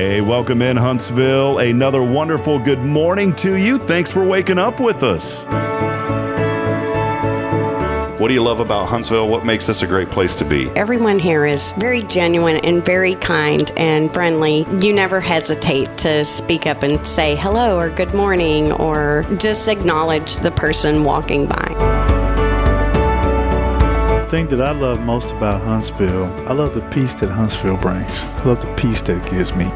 Hey, welcome in Huntsville. Another wonderful good morning to you. Thanks for waking up with us. What do you love about Huntsville? What makes this a great place to be? Everyone here is very genuine and very kind and friendly. You never hesitate to speak up and say hello or good morning or just acknowledge the person walking by. The thing that I love most about Huntsville, I love the peace that Huntsville brings. I love the peace that it gives me.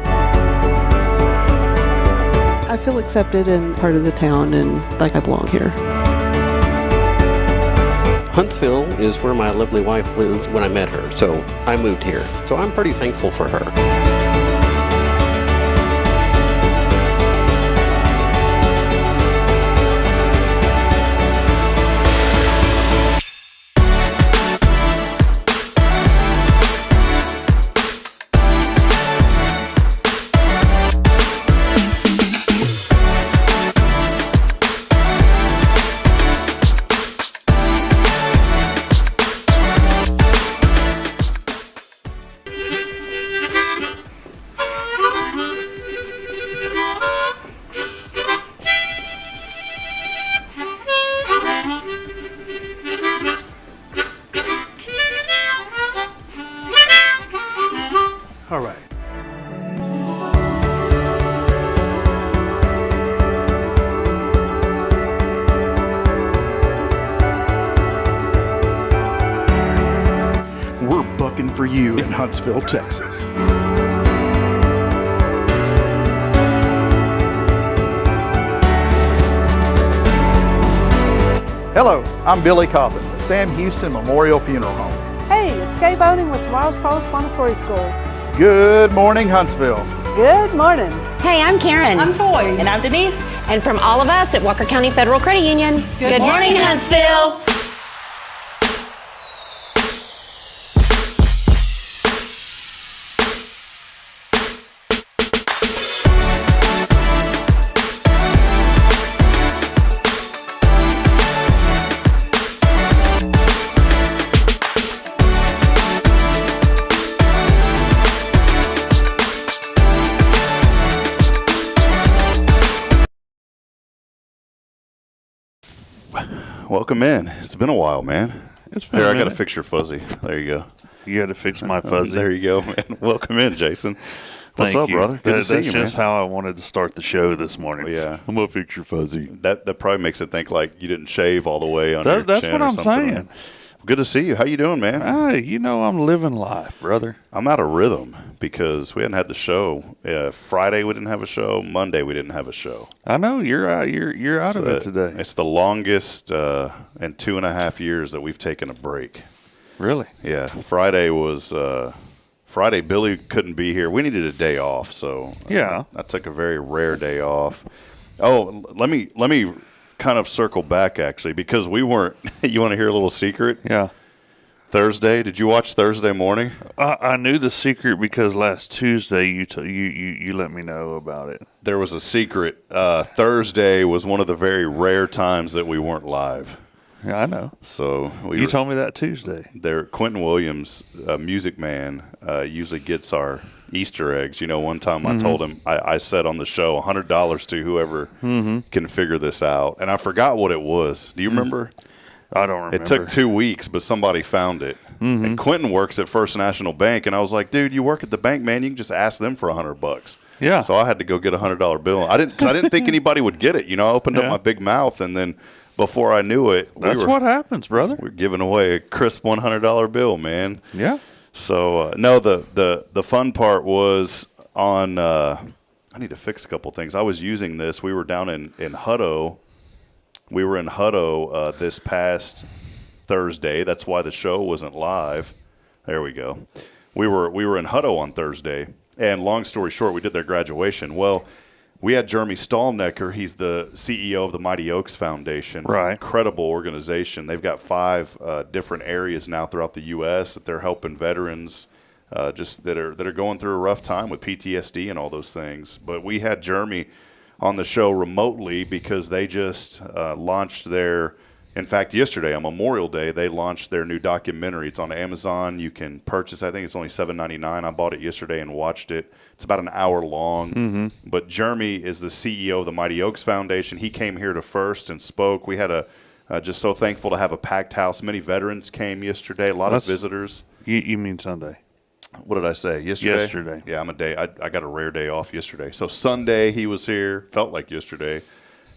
I feel accepted and part of the town and like I belong here. Huntsville is where my lovely wife lived when I met her, so I moved here. So I'm pretty thankful for her. All right. We're bucking for you in Huntsville, Texas. Hello, I'm Billy Cobbin, the Sam Houston Memorial Funeral Home. Hey, it's Kay Boning with Tomorrow's Promise Montessori Schools. Good morning, Huntsville. Good morning. Hey, I'm Karen. I'm Toy. And I'm Denise. And from all of us at Walker County Federal Credit Union, good morning, Huntsville. Welcome in. It's been a while, man. It's been Here, a I got to minute. fix your fuzzy. There you go. You got to fix my fuzzy. There you go, man. Welcome in, Jason. What's Thank up, you. brother? Good to see That's you, man. just how I wanted to start the show this morning. Yeah. I'm going to fix your fuzzy. That probably makes it think like you didn't shave all the way under your That's chin what or I'm something. saying. Good to see you. How you doing, man? Hey, I'm living life, brother. I'm out of rhythm because we hadn't had the show. Friday we didn't have a show. Monday we didn't have a show. I know you're out. You're out of it today. It's the longest in 2.5 years that we've taken a break. Really? Yeah. Friday was Friday. Billy couldn't be here. We needed a day off, so Yeah. I took a very rare day off. Oh, let me kind of circle back actually because we weren't. You want to hear a little secret? Yeah. Thursday. Did you watch Thursday morning? I knew the secret because last Tuesday you let me know about it. There was a secret. Thursday was one of the very rare times that we weren't live. Yeah, I know. So You told me that Tuesday. Quentin Williams, Music Man, usually gets our Easter eggs. One time I told him, I said on the show, $100 to whoever can figure this out. And I forgot what it was. Do you remember? I don't remember. It took 2 weeks, but somebody found it. And Quentin works at First National Bank, and I was like, dude, you work at the bank, man. You can just ask them for $100. Yeah. So I had to go get a $100 bill. I didn't think anybody would get it. I opened up my big mouth, and then before I knew it, That's what happens, brother. we're giving away a crisp $100 bill, man. Yeah. So no, the fun part was on. I need to fix a couple things. I was using this. We were down in Hutto. We were in Hutto this past Thursday. That's why the show wasn't live. There we go. We were in Hutto on Thursday, and long story short, we did their graduation. Well, we had Jeremy Stallnecker. He's the CEO of the Mighty Oaks Foundation. Right. Incredible organization. They've got 5 different areas now throughout the U.S. that they're helping veterans just that are going through a rough time with PTSD and all those things. But we had Jeremy on the show remotely because they just launched their In fact, yesterday on Memorial Day, they launched their new documentary. It's on Amazon. You can purchase. I think it's only $7.99. I bought it yesterday and watched it. It's about an hour long. But Jeremy is the CEO of the Mighty Oaks Foundation. He came here to first and spoke. We had just so thankful to have a packed house. Many veterans came yesterday. A lot of visitors. You mean Sunday? What did I say? Yesterday. Yeah, I got a rare day off yesterday. So Sunday he was here. Felt like yesterday.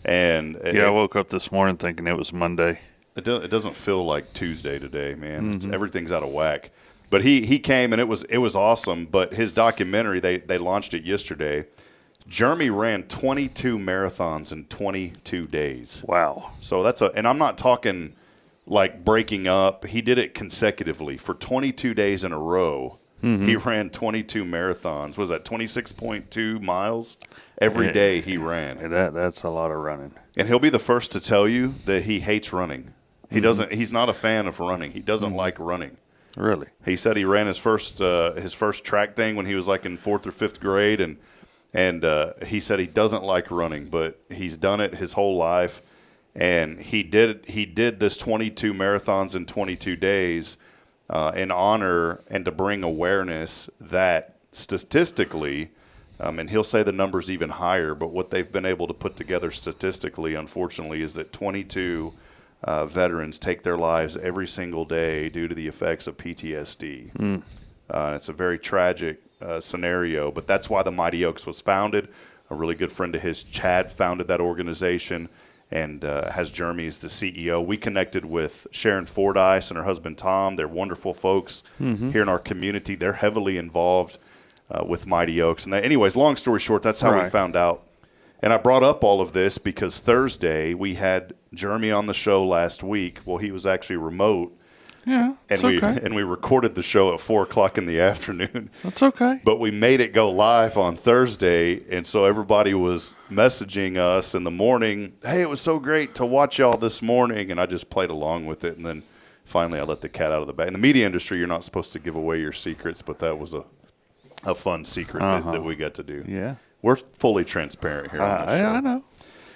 And I woke up this morning thinking it was Monday. It doesn't feel like Tuesday today, man. Everything's out of whack. But he came, and it was awesome. But his documentary, they launched it yesterday. Jeremy ran 22 marathons in 22 days. Wow. So and I'm not talking like breaking up. He did it consecutively for 22 days in a row. He ran 22 marathons. Was that 26.2 miles? Every day he ran. That's a lot of running. And he'll be the first to tell you that he hates running. He's not a fan of running. He doesn't like running. Really? He said he ran his first track thing when he was like in 4th or 5th grade, and he said he doesn't like running, but he's done it his whole life. And he did this 22 marathons in 22 days in honor and to bring awareness that statistically, and he'll say the number's even higher, but what they've been able to put together statistically, unfortunately, is that 22 veterans take their lives every single day due to the effects of PTSD. It's a very tragic scenario, but that's why the Mighty Oaks was founded. A really good friend of his, Chad, founded that organization and has Jeremy as the CEO. We connected with Sharon Fordyce and her husband Tom. They're wonderful folks here in our community. They're heavily involved with Mighty Oaks. And anyways, long story short, that's how we found out. And I brought up all of this because Thursday we had Jeremy on the show last week. Well, he was actually remote. Yeah, and we recorded the show at 4:00 in the afternoon. That's okay. But we made it go live on Thursday, and so everybody was messaging us in the morning, hey, it was so great to watch y'all this morning, and I just played along with it, and then finally I let the cat out of the bag. In the media industry, you're not supposed to give away your secrets, but that was a fun secret that we got to do. Yeah. We're fully transparent here on the show. I know.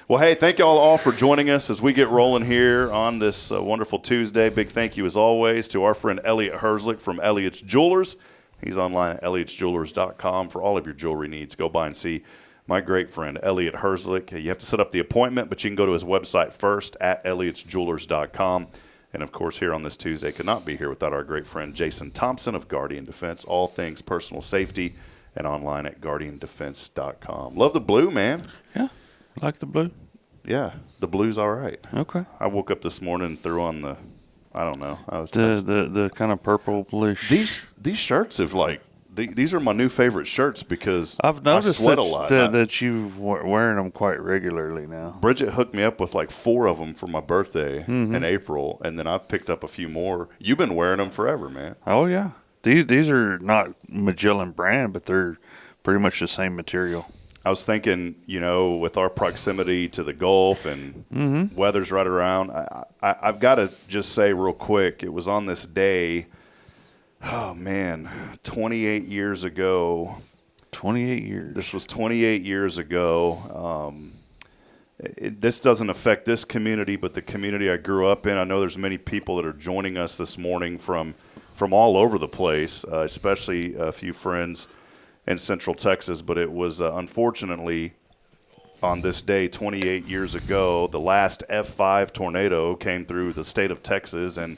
Well, hey, thank you all for joining us as we get rolling here on this wonderful Tuesday. Big thank you, as always, to our friend Elliot Herzlich from Elliot's Jewelers. He's online at elliotsjewelers.com for all of your jewelry needs. Go by and see my great friend Elliot Herzlich. You have to set up the appointment, but you can go to his website first at elliotsjewelers.com. And, of course, here on this Tuesday, could not be here without our great friend Jason Thompson of Guardian Defense, all things personal safety, and online at guardiandefense.com. Love the blue, man. Yeah. Like the blue? Yeah, the blue's all right. Okay. I woke up this morning and threw on I don't know. The kind of purple bluish. These shirts have these are my new favorite shirts because I've noticed I sweat a lot. That you're wearing them quite regularly now. Bridget hooked me up with like 4 of them for my birthday in April, and then I've picked up a few more. You've been wearing them forever, man. Oh, yeah. These are not Magellan brand, but they're pretty much the same material. I was thinking, with our proximity to the Gulf and weather's right around, I've got to just say real quick, it was on this day, 28 years ago. 28 years. This was 28 years ago. This doesn't affect this community, but the community I grew up in. I know there's many people that are joining us this morning from all over the place, especially a few friends in Central Texas, but it was unfortunately on this day 28 years ago, the last F5 tornado came through the state of Texas and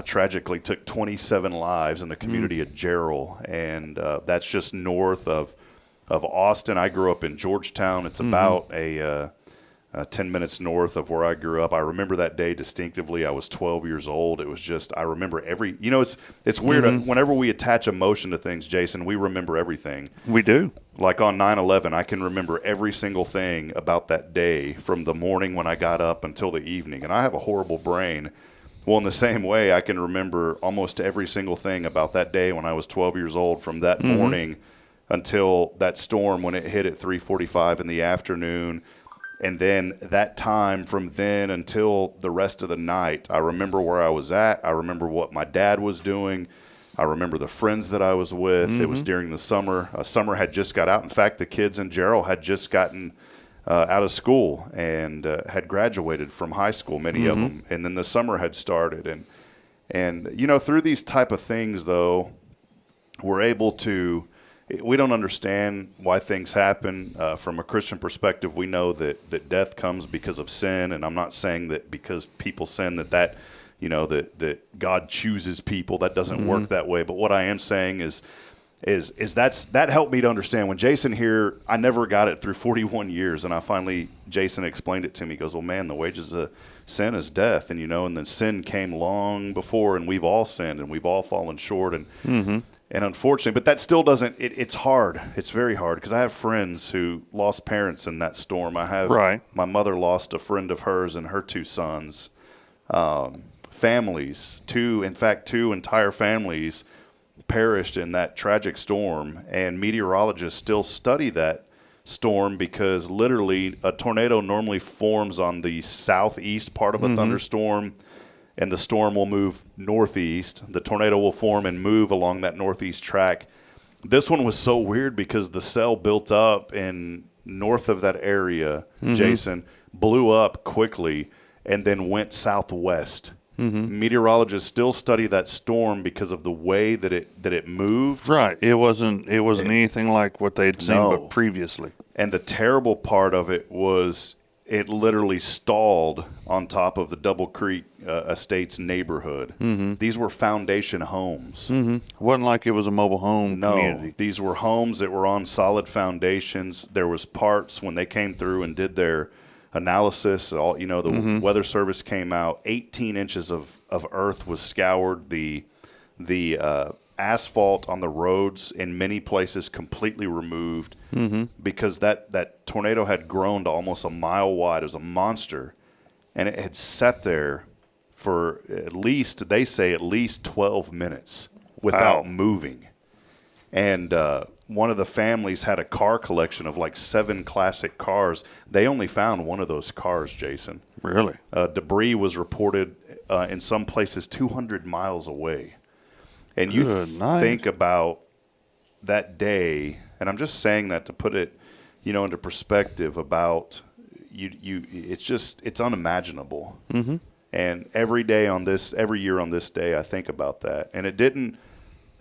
tragically took 27 lives in the community of Jarrell, and that's just north of Austin. I grew up in Georgetown. It's about 10 minutes north of where I grew up. I remember that day distinctively. I was 12 years old. It was just, I remember it's weird. Whenever we attach emotion to things, Jason, we remember everything. We do. Like on 9/11, I can remember every single thing about that day from the morning when I got up until the evening. And I have a horrible brain. Well, in the same way, I can remember almost every single thing about that day when I was 12 years old, from that morning until that storm when it hit at 3:45 in the afternoon. And then that time from then until the rest of the night, I remember where I was at. I remember what my dad was doing. I remember the friends that I was with. It was during the summer. Summer had just got out. In fact, the kids in Jarrell had just gotten out of school and had graduated from high school, many of them, and then the summer had started. And through these type of things, though, we're able to – we don't understand why things happen. From a Christian perspective, we know that death comes because of sin, and I'm not saying that because people sin that God chooses people. That doesn't work that way. But what I am saying is that helped me to understand. When Jason here, I never got it through 41 years, and Jason explained it to me. He goes, well, man, the wages of sin is death, and then sin came long before, and we've all sinned, and we've all fallen short, and unfortunately, but that still doesn't. It's hard. It's very hard because I have friends who lost parents in that storm. I have my mother lost a friend of hers and her 2 sons. Families, two entire families perished in that tragic storm, and meteorologists still study that storm because literally a tornado normally forms on the southeast part of a thunderstorm, and the storm will move northeast. The tornado will form and move along that northeast track. This one was so weird because the cell built up in north of that area, Jason, blew up quickly and then went southwest. Meteorologists still study that storm because of the way that it moved. Right. It wasn't anything like what they'd seen previously. And the terrible part of it was it literally stalled on top of the Double Creek Estates neighborhood. These were foundation homes. It wasn't like it was a mobile home community. These were homes that were on solid foundations. There was parts when they came through and did their analysis. The Weather Service came out. 18 inches of earth was scoured. The asphalt on the roads in many places completely removed because that tornado had grown to almost a mile wide. It was a monster, and it had sat there for at least 12 minutes without moving. And one of the families had a car collection of like 7 classic cars. They only found one of those cars, Jason. Really? Debris was reported in some places 200 miles away. And you think about that day, and I'm just saying that to put it, into perspective about it's unimaginable. And every year on this day, I think about that. And it didn't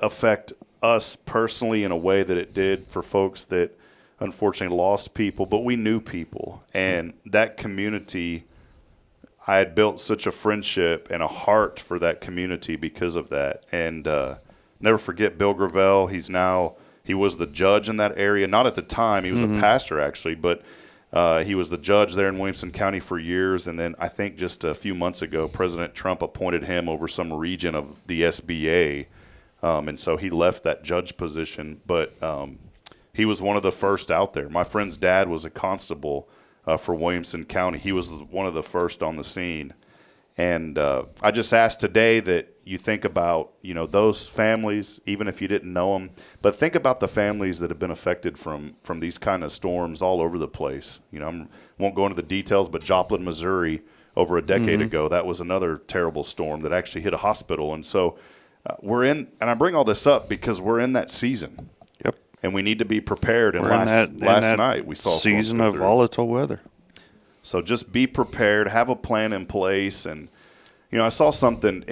affect us personally in a way that it did for folks that unfortunately lost people, but we knew people. And that community, I had built such a friendship and a heart for that community because of that. And never forget Bill Gravel. He was the judge in that area. Not at the time. He was a pastor, actually, but he was the judge there in Williamson County for years. And then I think just a few months ago, President Trump appointed him over some region of the SBA. And so he left that judge position, but he was one of the first out there. My friend's dad was a constable for Williamson County. He was one of the first on the scene. And I just asked today that you think about, those families, even if you didn't know them, but think about the families that have been affected from these kind of storms all over the place. I won't go into the details, but Joplin, Missouri, over a decade ago, that was another terrible storm that actually hit a hospital. And so and I bring all this up because we're in that season. Yep. And we need to be prepared. And last night we saw season of volatile weather. So just be prepared, have a plan in place. And, I saw something,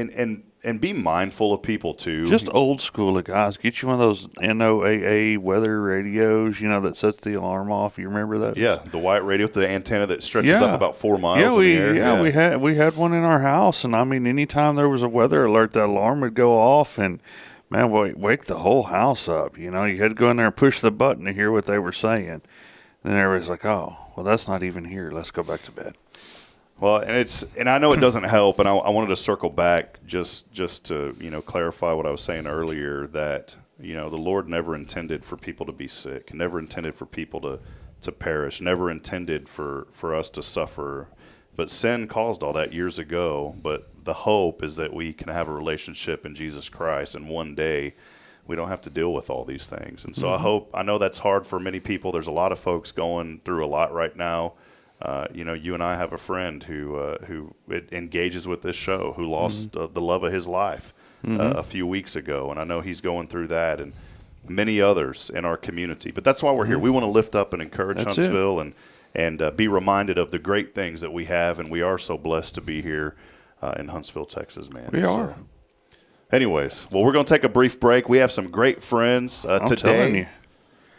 and be mindful of people too. Just old school, guys. Get you one of those NOAA weather radios, that sets the alarm off. You remember that? Yeah, the white radio with the antenna that stretches up about 4 miles in the air. Yeah, we had one in our house, and I mean, anytime there was a weather alert, that alarm would go off, and man, wake the whole house up. You had to go in there and push the button to hear what they were saying. And then everybody's like, "Oh, well, that's not even here. Let's go back to bed." Well, and I know it doesn't help, and I wanted to circle back just to clarify what I was saying earlier, that the Lord never intended for people to be sick, never intended for people to perish, never intended for us to suffer. But sin caused all that years ago. But the hope is that we can have a relationship in Jesus Christ, and one day we don't have to deal with all these things. And so I know that's hard for many people. There's a lot of folks going through a lot right now. You and I have a friend who engages with this show, who lost the love of his life a few weeks ago, and I know he's going through that, and many others in our community. But that's why we're here. We want to lift up and encourage Huntsville and be reminded of the great things that we have. And we are so blessed to be here in Huntsville, Texas, man. We are. Anyways, well, we're going to take a brief break. We have some great friends I'm today. telling you.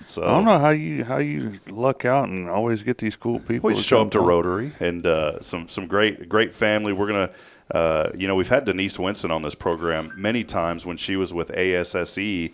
So I don't know how you luck out and always get these cool people. we show up to Rotary and some great family. We're gonna, we've had Denise Winston on this program many times when she was with ASSE,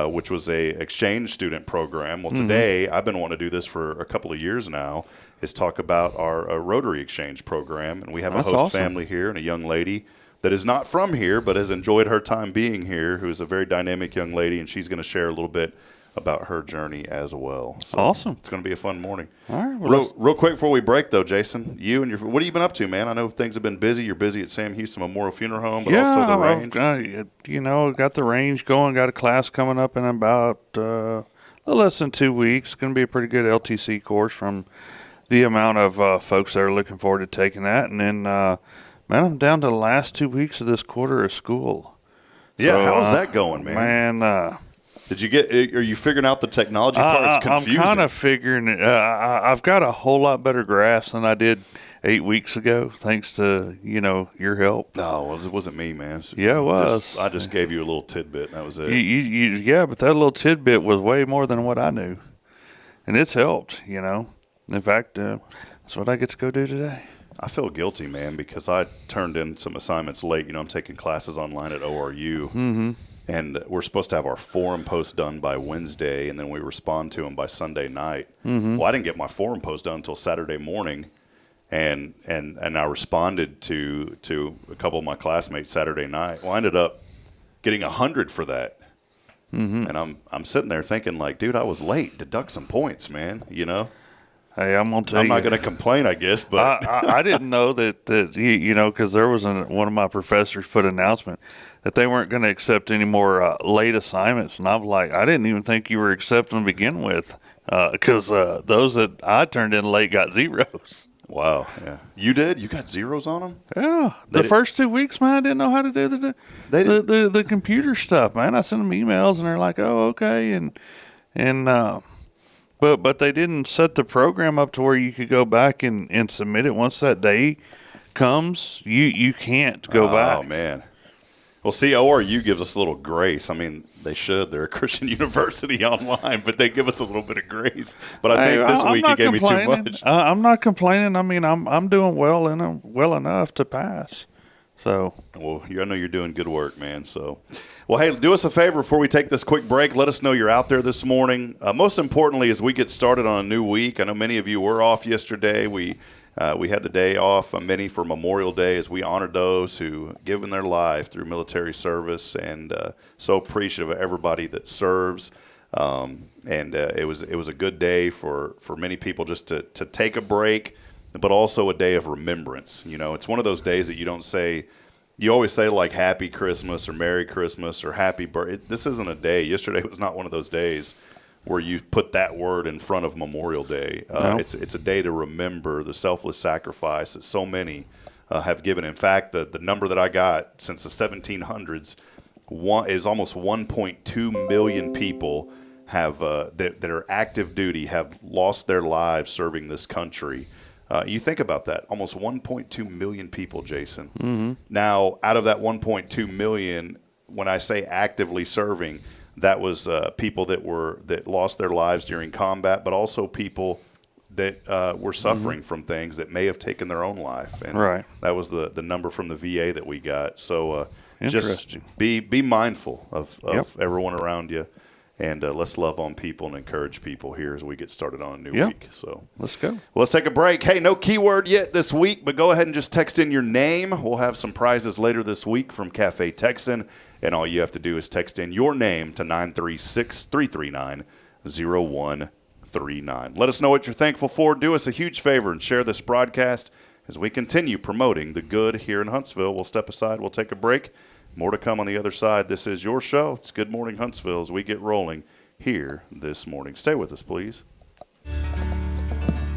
which was a exchange student program. Well, today I've been wanting to do this for a couple of years now. Is talk about our Rotary Exchange program, and we have a host family here and a young lady that is not from here but has enjoyed her time being here, who is a very dynamic young lady, and she's going to share a little bit about her journey as well. So awesome. It's going to be a fun morning. All right. Well, real quick before we break, though, Jason, what have you been up to, man? I know things have been busy. You're busy at Sam Houston Memorial Funeral Home, but also the range. Got the range going. Got a class coming up in about a little less than 2 weeks. It's going to be a pretty good LTC course from the amount of folks that are looking forward to taking that. And then, man, I'm down to the last 2 weeks of this quarter of school. Yeah, so, how's that going, man? Are you figuring out the technology part? It's confusing. I'm kind of figuring it. I've got a whole lot better grasp than I did 8 weeks ago, thanks to, your help. No, well, it wasn't me, man. Yeah, it was. I just gave you a little tidbit, and that was it. Yeah, but that little tidbit was way more than what I knew. And it's helped, In fact, that's what I get to go do today. I feel guilty, man, because I turned in some assignments late. I'm taking classes online at ORU. Mm-hmm. And we're supposed to have our forum post done by Wednesday, and then we respond to them by Sunday night. Mm-hmm. Well, I didn't get my forum post done until Saturday morning, and I responded to a couple of my classmates Saturday night. Well, I ended up getting 100 for that. Mm-hmm. And I'm sitting there thinking, like, dude, I was late. Deduct some points, man, Hey, I'm going to tell you. I'm not going to complain, I guess, but I didn't know that because there was one of my professors put an announcement that they weren't going to accept any more late assignments. And I'm like, I didn't even think you were accepting to begin with because those that I turned in late got zeros. Wow. Yeah. You did? You got zeros on them? Yeah. The first 2 weeks, man, I didn't know how to do the computer stuff, man. I sent them emails and they're like, oh, okay. But they didn't set the program up to where you could go back and submit it. Once that day comes, you can't go back. Oh, man. Well, see, ORU gives us a little grace. I mean, they should. They're a Christian university online, but they give us a little bit of grace. But I think this week you gave me too much. I'm not complaining. I mean, I'm doing well enough to pass. So, well, I know you're doing good work, man. So, well, hey, do us a favor before we take this quick break. Let us know you're out there this morning. Most importantly, as we get started on a new week, I know many of you were off yesterday. We had the day off, many for Memorial Day, as we honored those who given their life through military service, and so appreciative of everybody that serves. It was a good day for many people just to take a break, but also a day of remembrance. It's one of those days that you don't say. You always say like Happy Christmas or Merry Christmas or Happy Birthday. This isn't a day. Yesterday was not one of those days where you put that word in front of Memorial Day. No. It's a day to remember the selfless sacrifice that so many have given. In fact, the number that I got since the 1700s is almost 1.2 million people have that are active duty have lost their lives serving this country. You think about that, almost 1.2 million people, Jason. Mm-hmm. Now, out of that 1.2 million, when I say actively serving, that was people that lost their lives during combat, but also people that were suffering from things that may have taken their own life. And right. That was the number from the VA that we got. So interesting. Just be mindful of everyone around you. And let's love on people and encourage people here as we get started on a new week. So let's go. Well, let's take a break. Hey, no keyword yet this week, but go ahead and just text in your name. We'll have some prizes later this week from Cafe Texan, and all you have to do is text in your name to 936-339-0139. Let us know what you're thankful for. Do us a huge favor and share this broadcast as we continue promoting the good here in Huntsville. We'll step aside. We'll take a break. More to come on the other side. This is your show. It's Good Morning Huntsville as we get rolling here this morning. Stay with us, please.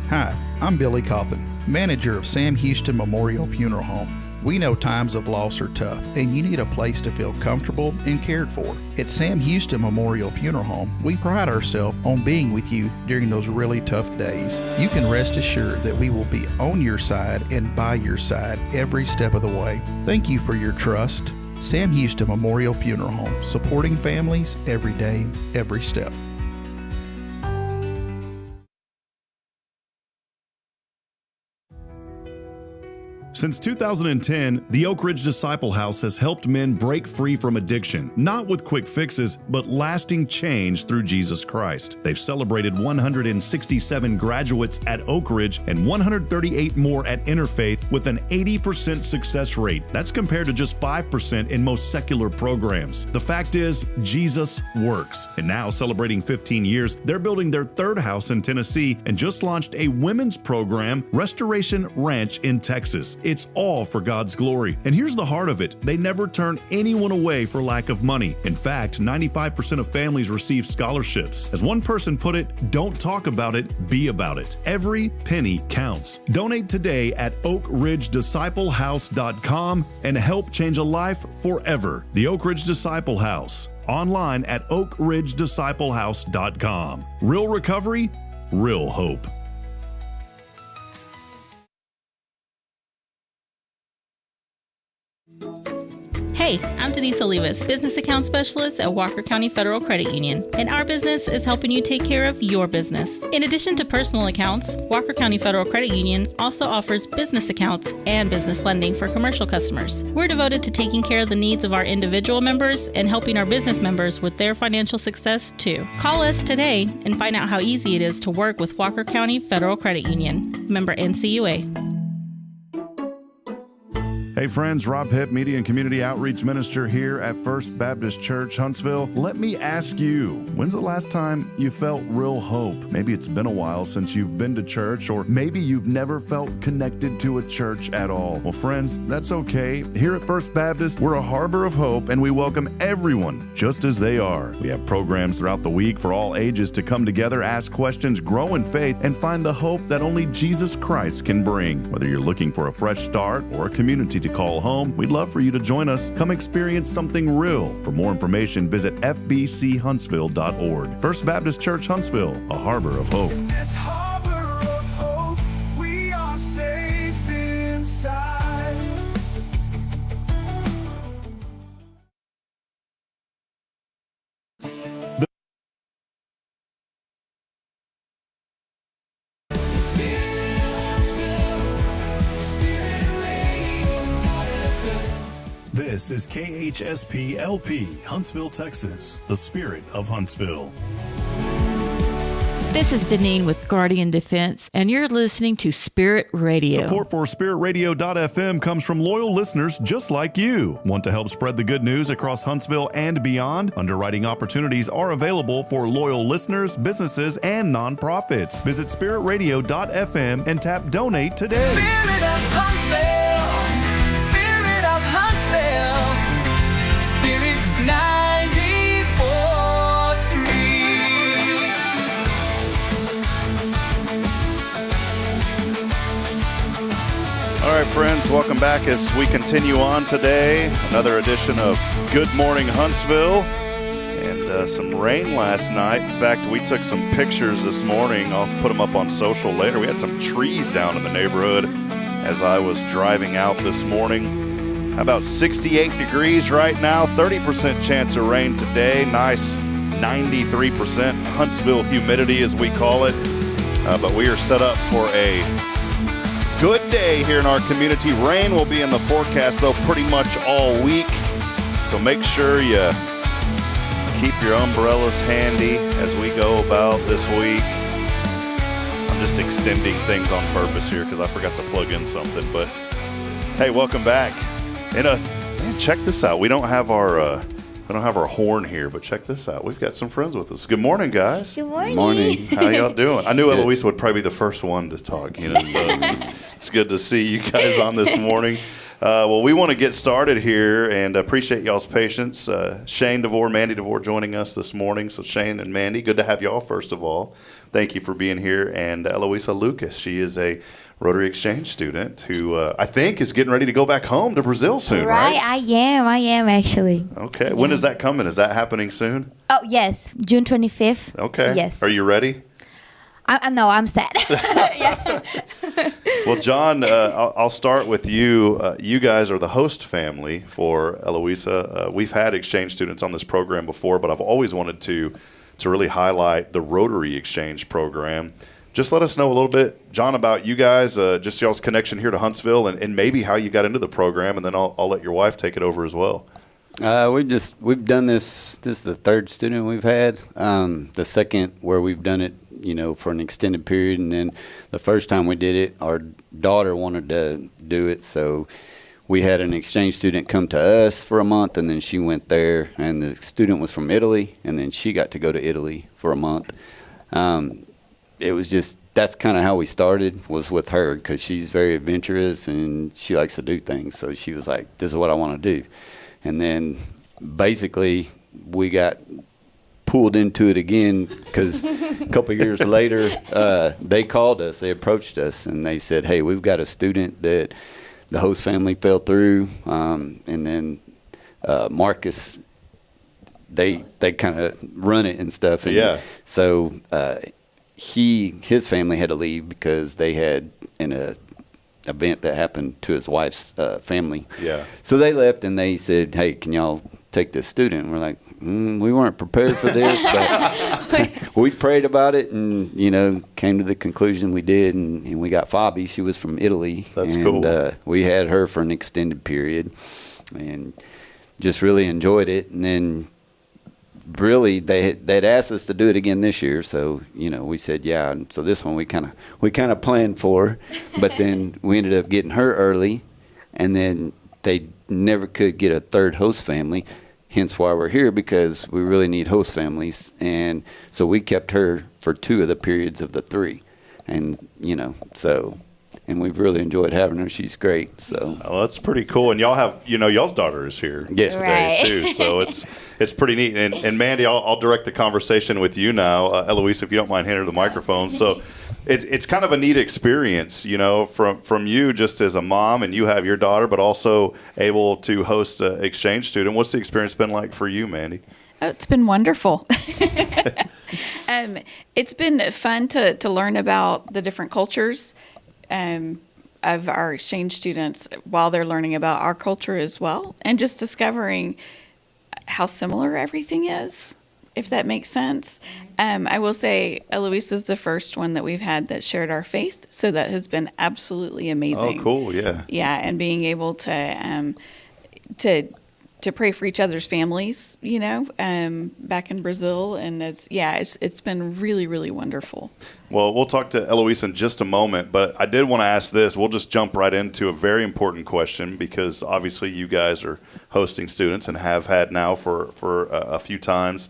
Hi, I'm Billy Cawthon, manager of Sam Houston Memorial Funeral Home. We know times of loss are tough, and you need a place to feel comfortable and cared for. At Sam Houston Memorial Funeral Home, we pride ourselves on being with you during those really tough days. You can rest assured that we will be on your side and by your side every step of the way. Thank you for your trust. Sam Houston Memorial Funeral Home, supporting families every day, every step. Since 2010, the Oak Ridge Disciple House has helped men break free from addiction, not with quick fixes, but lasting change through Jesus Christ. They've celebrated 167 graduates at Oak Ridge and 138 more at Interfaith with an 80% success rate. That's compared to just 5% in most secular programs. The fact is, Jesus works. And now, celebrating 15 years, they're building their third house in Tennessee and just launched a women's program, Restoration Ranch in Texas. It's all for God's glory. And here's the heart of it. They never turn anyone away for lack of money. In fact, 95% of families receive scholarships. As one person put it, don't talk about it, be about it. Every penny counts. Donate today at oakridgedisciplehouse.com and help change a life forever. The Oak Ridge Disciple House. Online at oakridgedisciplehouse.com. Real recovery, real hope. Hey, I'm Denise Olivas, Business Account Specialist at Walker County Federal Credit Union, and our business is helping you take care of your business. In addition to personal accounts, Walker County Federal Credit Union also offers business accounts and business lending for commercial customers. We're devoted to taking care of the needs of our individual members and helping our business members with their financial success too. Call us today and find out how easy it is to work with Walker County Federal Credit Union. Member NCUA. Hey friends, Rob Hipp, Media and Community Outreach Minister here at First Baptist Church, Huntsville. Let me ask you, when's the last time you felt real hope? Maybe it's been a while since you've been to church, or maybe you've never felt connected to a church at all. Well, friends, that's okay. Here at First Baptist, we're a harbor of hope, and we welcome everyone just as they are. We have programs throughout the week for all ages to come together, ask questions, grow in faith, and find the hope that only Jesus Christ can bring. Whether you're looking for a fresh start or a community to call home, we'd love for you to join us. Come experience something real. For more information, visit fbchuntsville.org. First Baptist Church, Huntsville, a harbor of hope. In this harbor of hope, we are safe inside. This is KHSP LP, Huntsville, Texas, the spirit of Huntsville. This is Deneen with Guardian Defense, and you're listening to Spirit Radio. Support for SpiritRadio.fm comes from loyal listeners just like you. Want to help spread the good news across Huntsville and beyond? Underwriting opportunities are available for loyal listeners, businesses, and nonprofits. Visit SpiritRadio.fm and tap Donate today. Spirit of Huntsville. Spirit of Huntsville. Spirit 94.3. All right, friends, welcome back as we continue on today. Another edition of Good Morning Huntsville. And some rain last night. In fact, we took some pictures this morning. I'll put them up on social later. We had some trees down in the neighborhood as I was driving out this morning. About 68 degrees right now, 30% chance of rain today. Nice 93% Huntsville humidity, as we call it. But we are set up for a good day here in our community. Rain will be in the forecast, though, pretty much all week. So make sure you keep your umbrellas handy as we go about this week. I'm just extending things on purpose here because I forgot to plug in something. But hey, welcome back. Man, check this out. We don't have our horn here, but check this out. We've got some friends with us. Good morning, guys. Good morning. Morning. How y'all doing? I knew Eloisa would probably be the first one to talk. So it's good to see you guys on this morning. Well, we want to get started here and appreciate y'all's patience. Shane DeVore, Mandy DeVore joining us this morning. So Shane and Mandy, good to have y'all first of all. Thank you for being here. And Eloisa Lucas, she is a Rotary Exchange student who I think is getting ready to go back home to Brazil soon, right? I am actually. Okay. When is that coming? Is that happening soon? Oh, yes. June 25th. Okay. Yes. Are you ready? No, I'm sad. Well, John, I'll start with you. You guys are the host family for Eloisa. We've had exchange students on this program before, but I've always wanted to really highlight the Rotary Exchange program. Just let us know a little bit, John, about you guys, just y'all's connection here to Huntsville, and maybe how you got into the program, and then I'll let your wife take it over as well. We've done this. This is the third student we've had. The second where we've done it, for an extended period, and then the first time we did it, our daughter wanted to do it, so we had an exchange student come to us for a month, and then she went there, and the student was from Italy, and then she got to go to Italy for a month. It was just, that's kind of how we started, was with her, because she's very adventurous and she likes to do things. So she was like, this is what I want to do. And then basically we got pulled into it again because a couple of years later, they called us, they approached us, and they said, hey, we've got a student that the host family fell through. And then Marcus, they kind of run it and stuff. And yeah. So his family had to leave because they had an event that happened to his wife's family. Yeah. So they left, and they said, hey, can y'all take this student? And we're like, we weren't prepared for this, but we prayed about it and, came to the conclusion we did, and we got Fabi. She was from Italy. That's cool. We had her for an extended period and just really enjoyed it. And then really they'd asked us to do it again this year, so we said yeah. And so this one we kind of planned for, but then we ended up getting her early, and then they never could get a third host family, hence why we're here, because we really need host families. And so we kept her for 2 of the periods of the 3, and and we've really enjoyed having her. She's great. So that's pretty cool. And y'all have, y'all's daughter is here today too. So it's pretty neat. And Mandy, I'll direct the conversation with you now. Eloisa, if you don't mind handing her the microphone. So it's kind of a neat experience, from you just as a mom, and you have your daughter, but also able to host an exchange student. What's the experience been like for you, Mandy? Oh, it's been wonderful. It's been fun to learn about the different cultures of our exchange students while they're learning about our culture as well, and just discovering how similar everything is, if that makes sense. I will say Eloisa is the first one that we've had that shared our faith, so that has been absolutely amazing. Oh, cool, yeah. Yeah, and being able to pray for each other's families, back in Brazil, and it's been really, really wonderful. Well, we'll talk to Eloisa in just a moment, but I did want to ask this. We'll just jump right into a very important question, because obviously you guys are hosting students and have had now for a few times.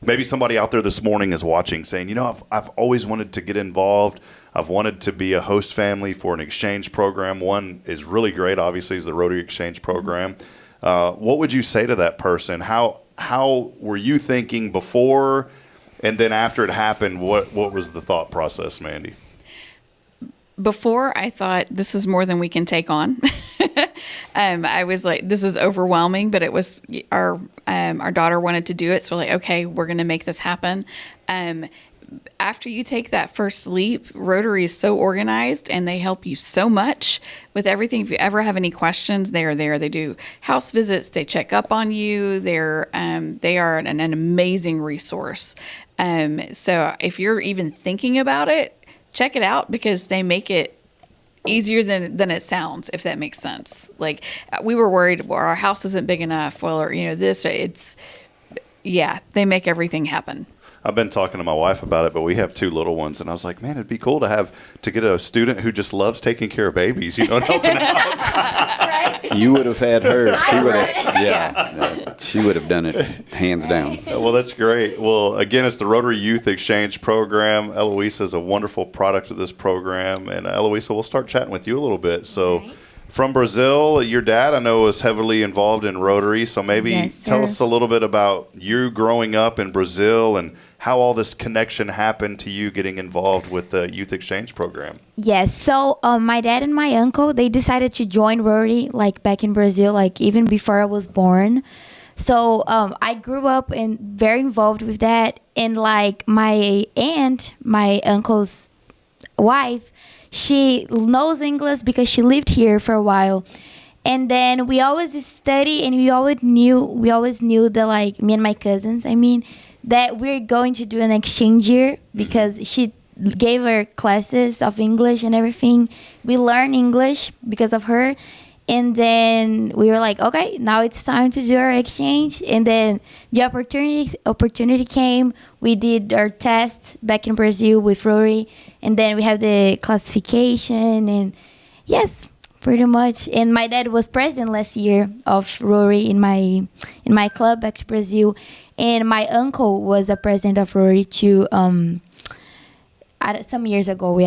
Maybe somebody out there this morning is watching saying, I've always wanted to get involved. I've wanted to be a host family for an exchange program. One is really great, obviously, is the Rotary Exchange program. What would you say to that person? How were you thinking before, and then after it happened, what was the thought process, Mandy? Before, I thought, this is more than we can take on. I was like, this is overwhelming, but it was our daughter wanted to do it, so we're like, okay, we're going to make this happen. After you take that first leap, Rotary is so organized, and they help you so much with everything. If you ever have any questions, they are there. They do house visits. They check up on you. They are an amazing resource. So if you're even thinking about it, check it out, because they make it easier than it sounds, if that makes sense. Like, we were worried, well, our house isn't big enough. Well, or, they make everything happen. I've been talking to my wife about it, but we have 2 little ones, and I was like, man, it'd be cool to get a student who just loves taking care of babies, and helping out. Right? You would have had her. She would have done it hands down. Well, that's great. Well, again, it's the Rotary Youth Exchange Program. Eloisa is a wonderful product of this program, and Eloisa, we'll start chatting with you a little bit. So, From Brazil, your dad, I know, was heavily involved in Rotary. So maybe tell us a little bit about you growing up in Brazil and how all this connection happened to you getting involved with the youth exchange program. Yes. So my dad and my uncle, they decided to join Rotary like back in Brazil, like even before I was born. So I grew up and very involved with that. And like my aunt, my uncle's wife, she knows English because she lived here for a while. And then we always study, and we always knew that, like, me and my cousins, that we're going to do an exchange year because she gave her classes of English and everything. We learned English because of her. And then we were like, okay, now it's time to do our exchange. And then the opportunity came. We did our test back in Brazil with Rory. And then we have the classification. And yes, pretty much. And my dad was president last year of Rory in my club back to Brazil. And my uncle was a president of Rory too. Some years ago.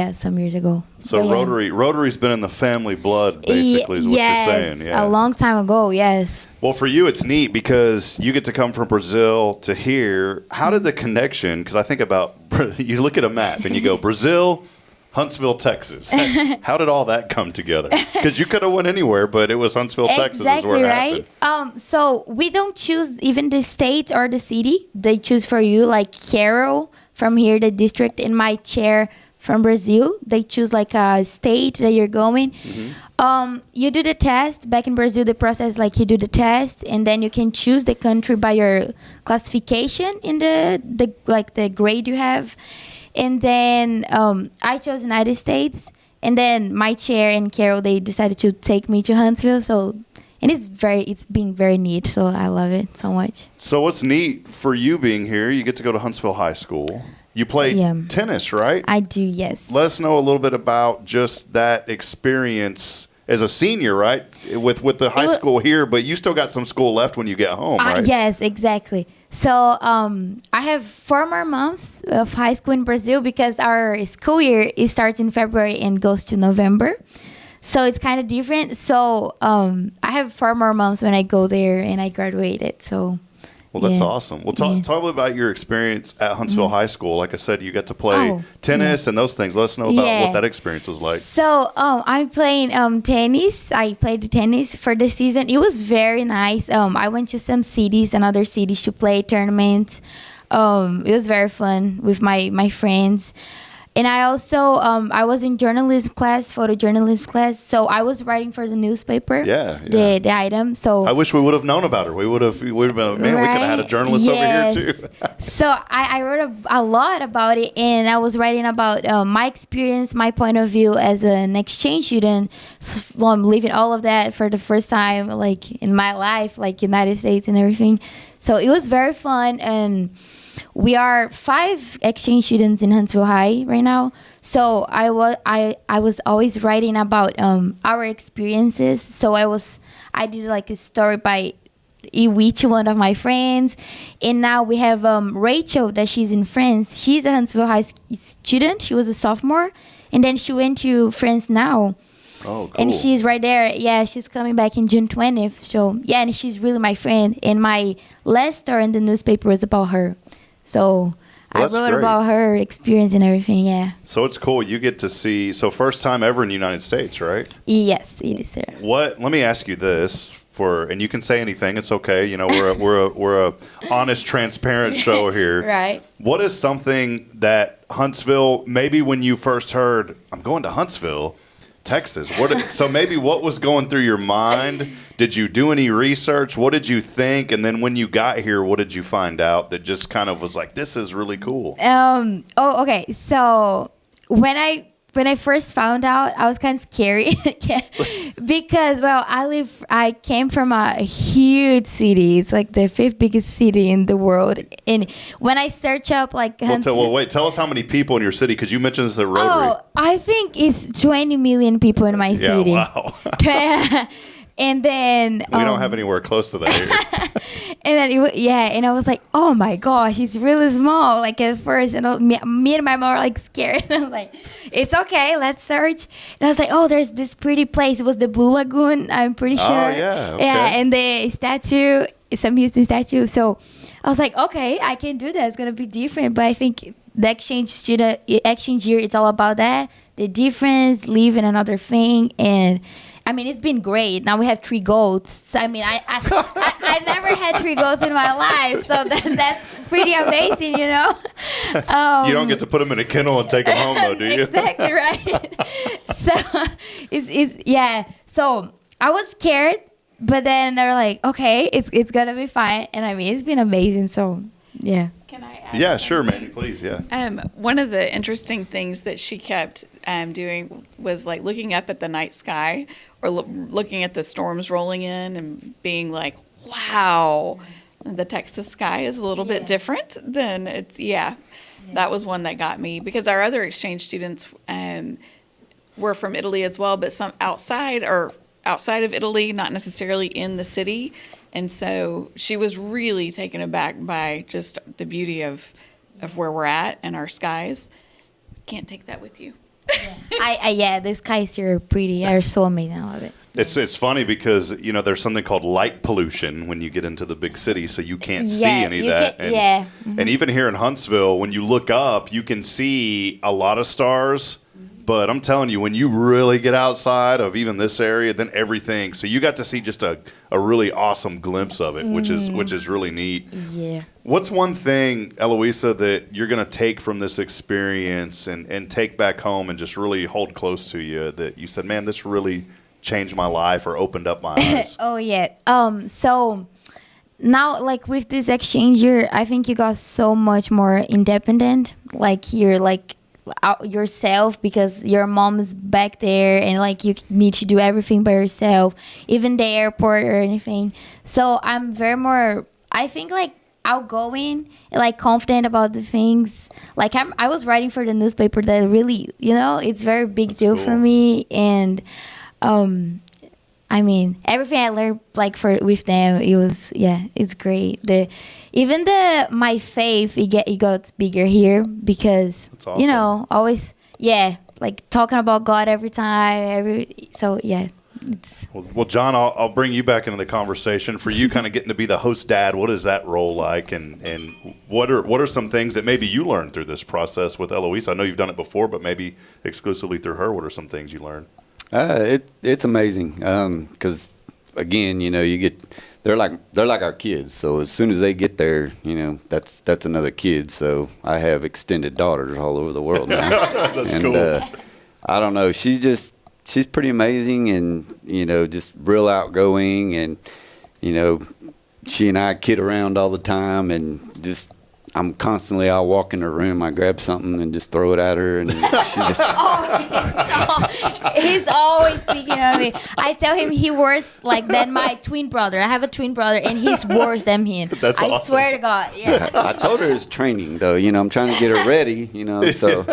So but Rotary's been in the family blood, basically, is what you're saying. Yeah, a long time ago, yes. Well, for you, it's neat because you get to come from Brazil to here. How did the connection, because I think about, you look at a map and you go, Brazil, Huntsville, Texas. How did all that come together? Because you could have went anywhere, but it was Huntsville, Texas is where it happened. So we don't choose even the state or the city. They choose for you, like Carroll from here, the district, and my chair from Brazil. They choose like a state that you're going. Mm-hmm. You do the test. Back in Brazil, the process, like you do the test, and then you can choose the country by your classification in the grade you have. And then I chose United States, and then my chair and Carol, they decided to take me to Huntsville. So, and it's been very neat. So I love it so much. So what's neat for you being here, you get to go to Huntsville High School. You play tennis, right? I do, yes. Let us know a little bit about just that experience as a senior, right? With the high school here, but you still got some school left when you get home, right? Yes, exactly. So I have 4 more months of high school in Brazil because our school year starts in February and goes to November. So it's kind of different. So I have 4 more months when I go there and I graduated. So. Well, that's awesome. Well, talk a little about your experience at Huntsville High School. Like I said, you got to play tennis and those things. Let us know about what that experience was like. So I'm playing tennis. I played tennis for the season. It was very nice. I went to some cities and other cities to play tournaments. It was very fun with my friends. And I also, I was in journalism class, photojournalism class. So I was writing for the newspaper. The item. So I wish we would have known about her. We would have been, man, we could have had a journalist over here too. So I wrote a lot about it, and I was writing about my experience, my point of view as an exchange student. So I'm living all of that for the first time, like in my life, like United States and everything. So it was very fun, and we are 5 exchange students in Huntsville High right now. So I was always writing about our experiences. So I did like a story by each one of my friends. And now we have Rachel, that she's in France. She's a Huntsville High student. She was a sophomore. And then she went to France now. Oh, cool. And she's right there. Yeah, she's coming back in June 20th. So, yeah, and she's really my friend. And my last story in the newspaper was about her. So I wrote about her experience and everything, yeah. So it's cool. You get to see, so first time ever in the United States, right? Yes, it is, sir. Let me ask you this, and you can say anything, it's okay. You know, we're a honest, transparent show here. Right. What is something that Huntsville, maybe when you first heard, I'm going to Huntsville, Texas. So maybe what was going through your mind? Did you do any research? What did you think? And then when you got here, what did you find out that just kind of was like, this is really cool? Okay. So when I first found out, I was kind of scary because, well, I came from a huge city. It's like the 5th biggest city in the world. And when I search up like tell us how many people in your city, because you mentioned this at Rotary. I think it's 20 million people in my city. Yeah, wow. And then we don't have anywhere close to that here. And then and I was like, oh my gosh, it's really small. Like at first, and me and my mom were like scared. And I'm like, it's okay, let's search. And I was like, oh, there's this pretty place. It was the Blue Lagoon, I'm pretty sure. Oh yeah, okay. Yeah, and the statue, Sam Houston statue. So I was like, okay, I can do that. It's gonna be different. But I think the exchange year, it's all about that. The difference, leaving another thing, and I mean, it's been great. Now we have 3 goats. I mean, I never had 3 goats in my life, so that's pretty amazing, you know. You don't get to put them in a kennel and take them home, though, do you? Exactly right. So it's. So I was scared, but then they were like, okay, it's gonna be fine, and I mean, it's been amazing. So yeah. Can I add Yeah, sure, Mandy, please, yeah. One of the interesting things that she kept doing was like looking up at the night sky or looking at the storms rolling in and being like, wow, the Texas sky is a little bit different than it's, that was one that got me, because our other exchange students were from Italy as well, but some outside of Italy, not necessarily in the city. And so she was really taken aback by just the beauty of where we're at and our skies. Can't take that with you. The skies here are pretty. They're so amazing. I love it. It's funny because, you know, there's something called light pollution when you get into the big city, so you can't see any of that. And even here in Huntsville, when you look up, you can see a lot of stars. But I'm telling you, when you really get outside of even this area, then everything. So you got to see just a really awesome glimpse of it, which is really neat. Yeah. What's one thing, Eloisa, that you're going to take from this experience and take back home and just really hold close to you that you said, man, this really changed my life or opened up my eyes? Oh, yeah. So now, like, with this exchange year, I think you got so much more independent. Like, you're, like, out yourself because your mom is back there and like you need to do everything by yourself, even the airport or anything. So I'm very more, I think, like, outgoing and like confident about the things. Like I was writing for the newspaper that really, you know, it's very big That's deal cool. for me. And I mean, everything I learned like with them, it was it's great. My faith it got bigger here because awesome. You know, always like talking about God every time. It's well, John, I'll bring you back into the conversation. For you, kind of getting to be the host dad, what is that role like, and what are some things that maybe you learned through this process with Eloisa? I know you've done it before, but maybe exclusively through her. What are some things you learned? It's amazing because again, you know, they're like our kids. So as soon as they get there, you know, that's another kid. So I have extended daughters all over the world now. That's cool. I don't know. She's pretty amazing, and you know, just real outgoing, and you know, she and I kid around all the time, and just. I'm constantly, I'll walk in her room, I grab something and just throw it at her, and she just... He's always speaking of me. I tell him he worse like than my twin brother. I have a twin brother, and he's worse than him. That's awesome. I swear to God, yeah. I told her it's training, though. You know, I'm trying to get her ready, you know, so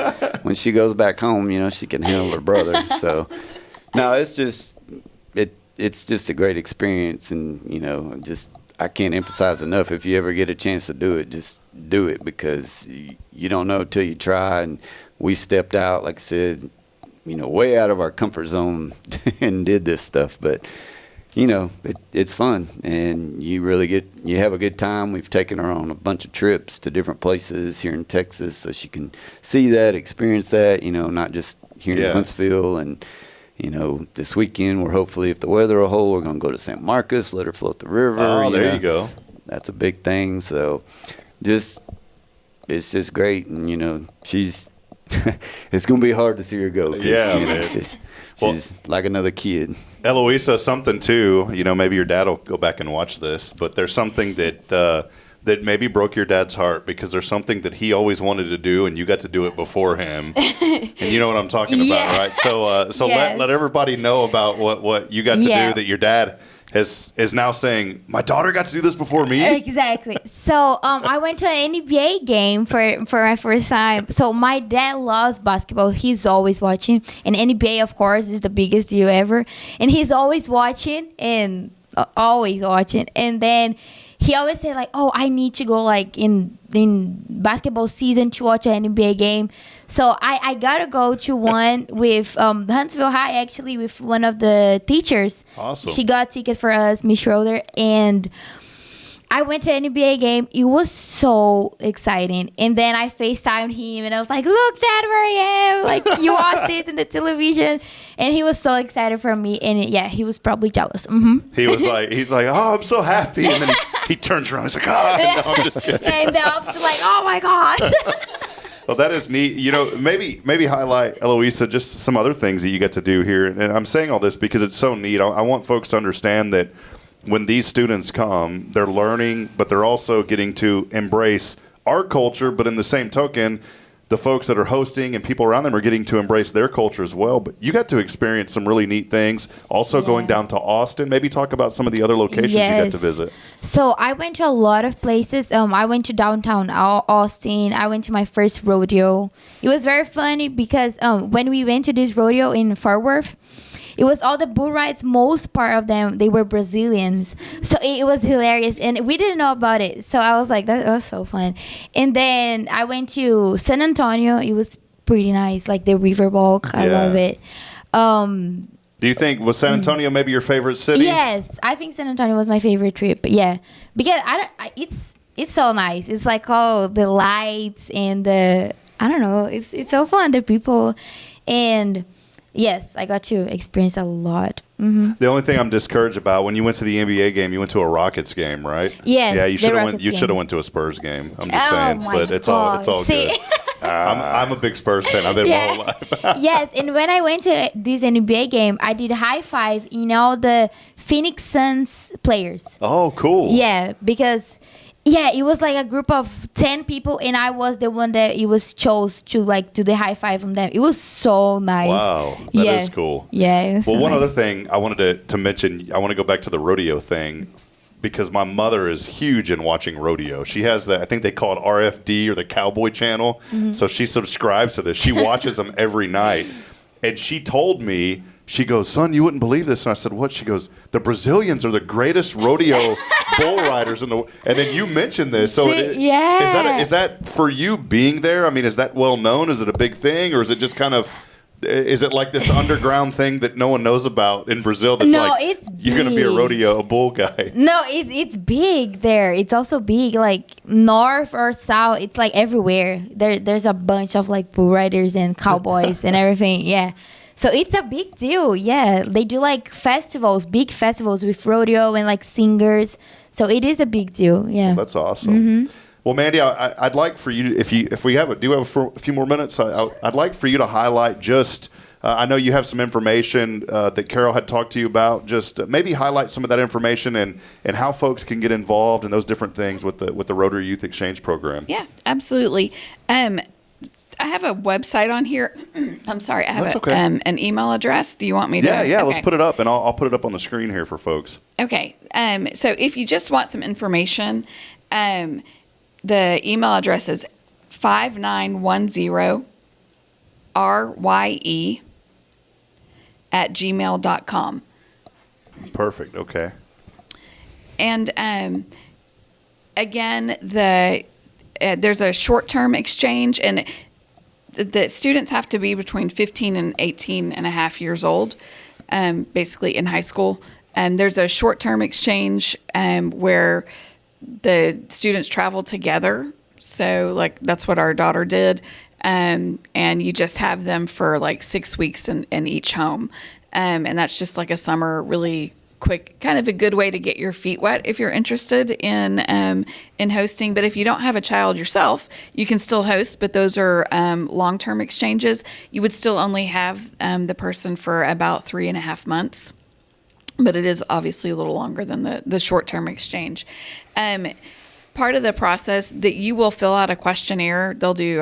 when she goes back home, you know, she can handle her brother. So, no, it's just a great experience, and, you know, just... I can't emphasize enough, if you ever get a chance to do it, just do it, because you don't know till you try. And we stepped out, like I said, you know, way out of our comfort zone and did this stuff. But, you know, it's fun, and you have a good time. We've taken her on a bunch of trips to different places here in Texas so she can see that, experience that, you know, not just here in Huntsville. And you know, this weekend, we're hopefully, if the weather will hold, we're going to go to San Marcos, let her float the river. Oh, there you go. That's a big thing. So it's just great. And, you know, it's going to be hard to see her go. Yeah, you know, man. She's like another kid. Eloisa, something too, you know, maybe your dad will go back and watch this, but there's something that maybe broke your dad's heart, because there's something that he always wanted to do and you got to do it before him. And you know what I'm talking about, right? So yes. Let everybody know about what you got to do that your dad is now saying, my daughter got to do this before me? Exactly. So I went to an NBA game for my first time. So my dad loves basketball. He's always watching. And NBA, of course, is the biggest deal ever. And he's always watching and always watching. And then he always said, like, oh, I need to go, like, in basketball season to watch an NBA game. So I got to go to one with Huntsville High, actually, with one of the teachers. Awesome. She got tickets for us, Miss Schroeder, and I went to an NBA game. It was so exciting. And then I FaceTimed him, and I was like, look, Dad, where I am. Like, you watched this in the television. And he was so excited for me. And, yeah, he was probably jealous. Mm-hmm. He's like, oh, I'm so happy. And then he turns around. He's like, no, I'm just kidding. Yeah, and then I was like, oh, my God. Well, that is neat. You know, maybe highlight, Eloisa, just some other things that you get to do here. And I'm saying all this because it's so neat. I want folks to understand that when these students come, they're learning, but they're also getting to embrace our culture. But in the same token, the folks that are hosting and people around them are getting to embrace their culture as well. But you got to experience some really neat things. Also going down to Austin. Maybe talk about some of the other locations you got to visit. So I went to a lot of places. I went to downtown Austin. I went to my first rodeo. It was very funny because when we went to this rodeo in Fort Worth, it was all the bull rides. Most part of them, they were Brazilians. So it was hilarious. And we didn't know about it. So I was like, that was so fun. And then I went to San Antonio. It was pretty nice. Like the riverwalk. I love it. Do you think, was San Antonio maybe your favorite city? Yes. I think San Antonio was my favorite trip. Yeah. Because it's so nice. It's like all the lights and I don't know. It's so fun. The people. And yes, I got to experience a lot. Mm-hmm. The only thing I'm discouraged about, when you went to the NBA game, you went to a Rockets game, right? Yes. Yeah, you should have went went to a Spurs game. I'm just saying, but it's all good. I'm a big Spurs fan. I've been my whole life. Yes, and when I went to this NBA game, I did high five all the Phoenix Suns players. Oh, cool. Yeah, because it was like a group of 10 people, and I was the one that it was chose to do the high five from them. It was so nice. Wow, that is cool. Yeah. It was one other thing I wanted to mention, I want to go back to the rodeo thing, because my mother is huge in watching rodeo. She has I think they call it RFD, or the Cowboy Channel. Mm-hmm. So she subscribes to this. She watches them every night. And she told me, she goes, son, you wouldn't believe this. And I said, what? She goes, the Brazilians are the greatest rodeo bull riders in the world. And then you mentioned this. So is that for you being there? I mean, is that well known? Is it a big thing? Or is it just kind of, is it like this underground thing that no one knows about in Brazil that's it's you're going to be a bull guy? No, it's big there. It's also big, like north or south. It's like everywhere. There's a bunch of like bull riders and cowboys and everything. Yeah. So it's a big deal. Yeah. They do like festivals, big festivals with rodeo and like singers. So it is a big deal. Yeah. Well, that's awesome. Mm-hmm. Well, Mandy, I'd like for you, if we have a few more minutes, I'd like for you to highlight just, I know you have some information that Carol had talked to you about. Just maybe highlight some of that information and how folks can get involved in those different things with the Rotary Youth Exchange Program. Yeah, absolutely. I have a website on here. I'm sorry. I have an email address. Do you want me to? Yeah. Okay. Let's put it up, and I'll put it up on the screen here for folks. Okay. So if you just want some information, the email address is 5910rye@gmail.com. Perfect. Okay. And again, there's a short-term exchange, and the students have to be between 15 and 18 and a half years old, basically in high school. There's a short-term exchange where the students travel together. So like that's what our daughter did. And you just have them for like 6 weeks in each home. And that's just like a summer, really quick, kind of a good way to get your feet wet if you're interested in hosting. But if you don't have a child yourself, you can still host, but those are long-term exchanges. You would still only have the person for about 3.5 months. But it is obviously a little longer than the short-term exchange. Part of the process that you will fill out a questionnaire. They'll do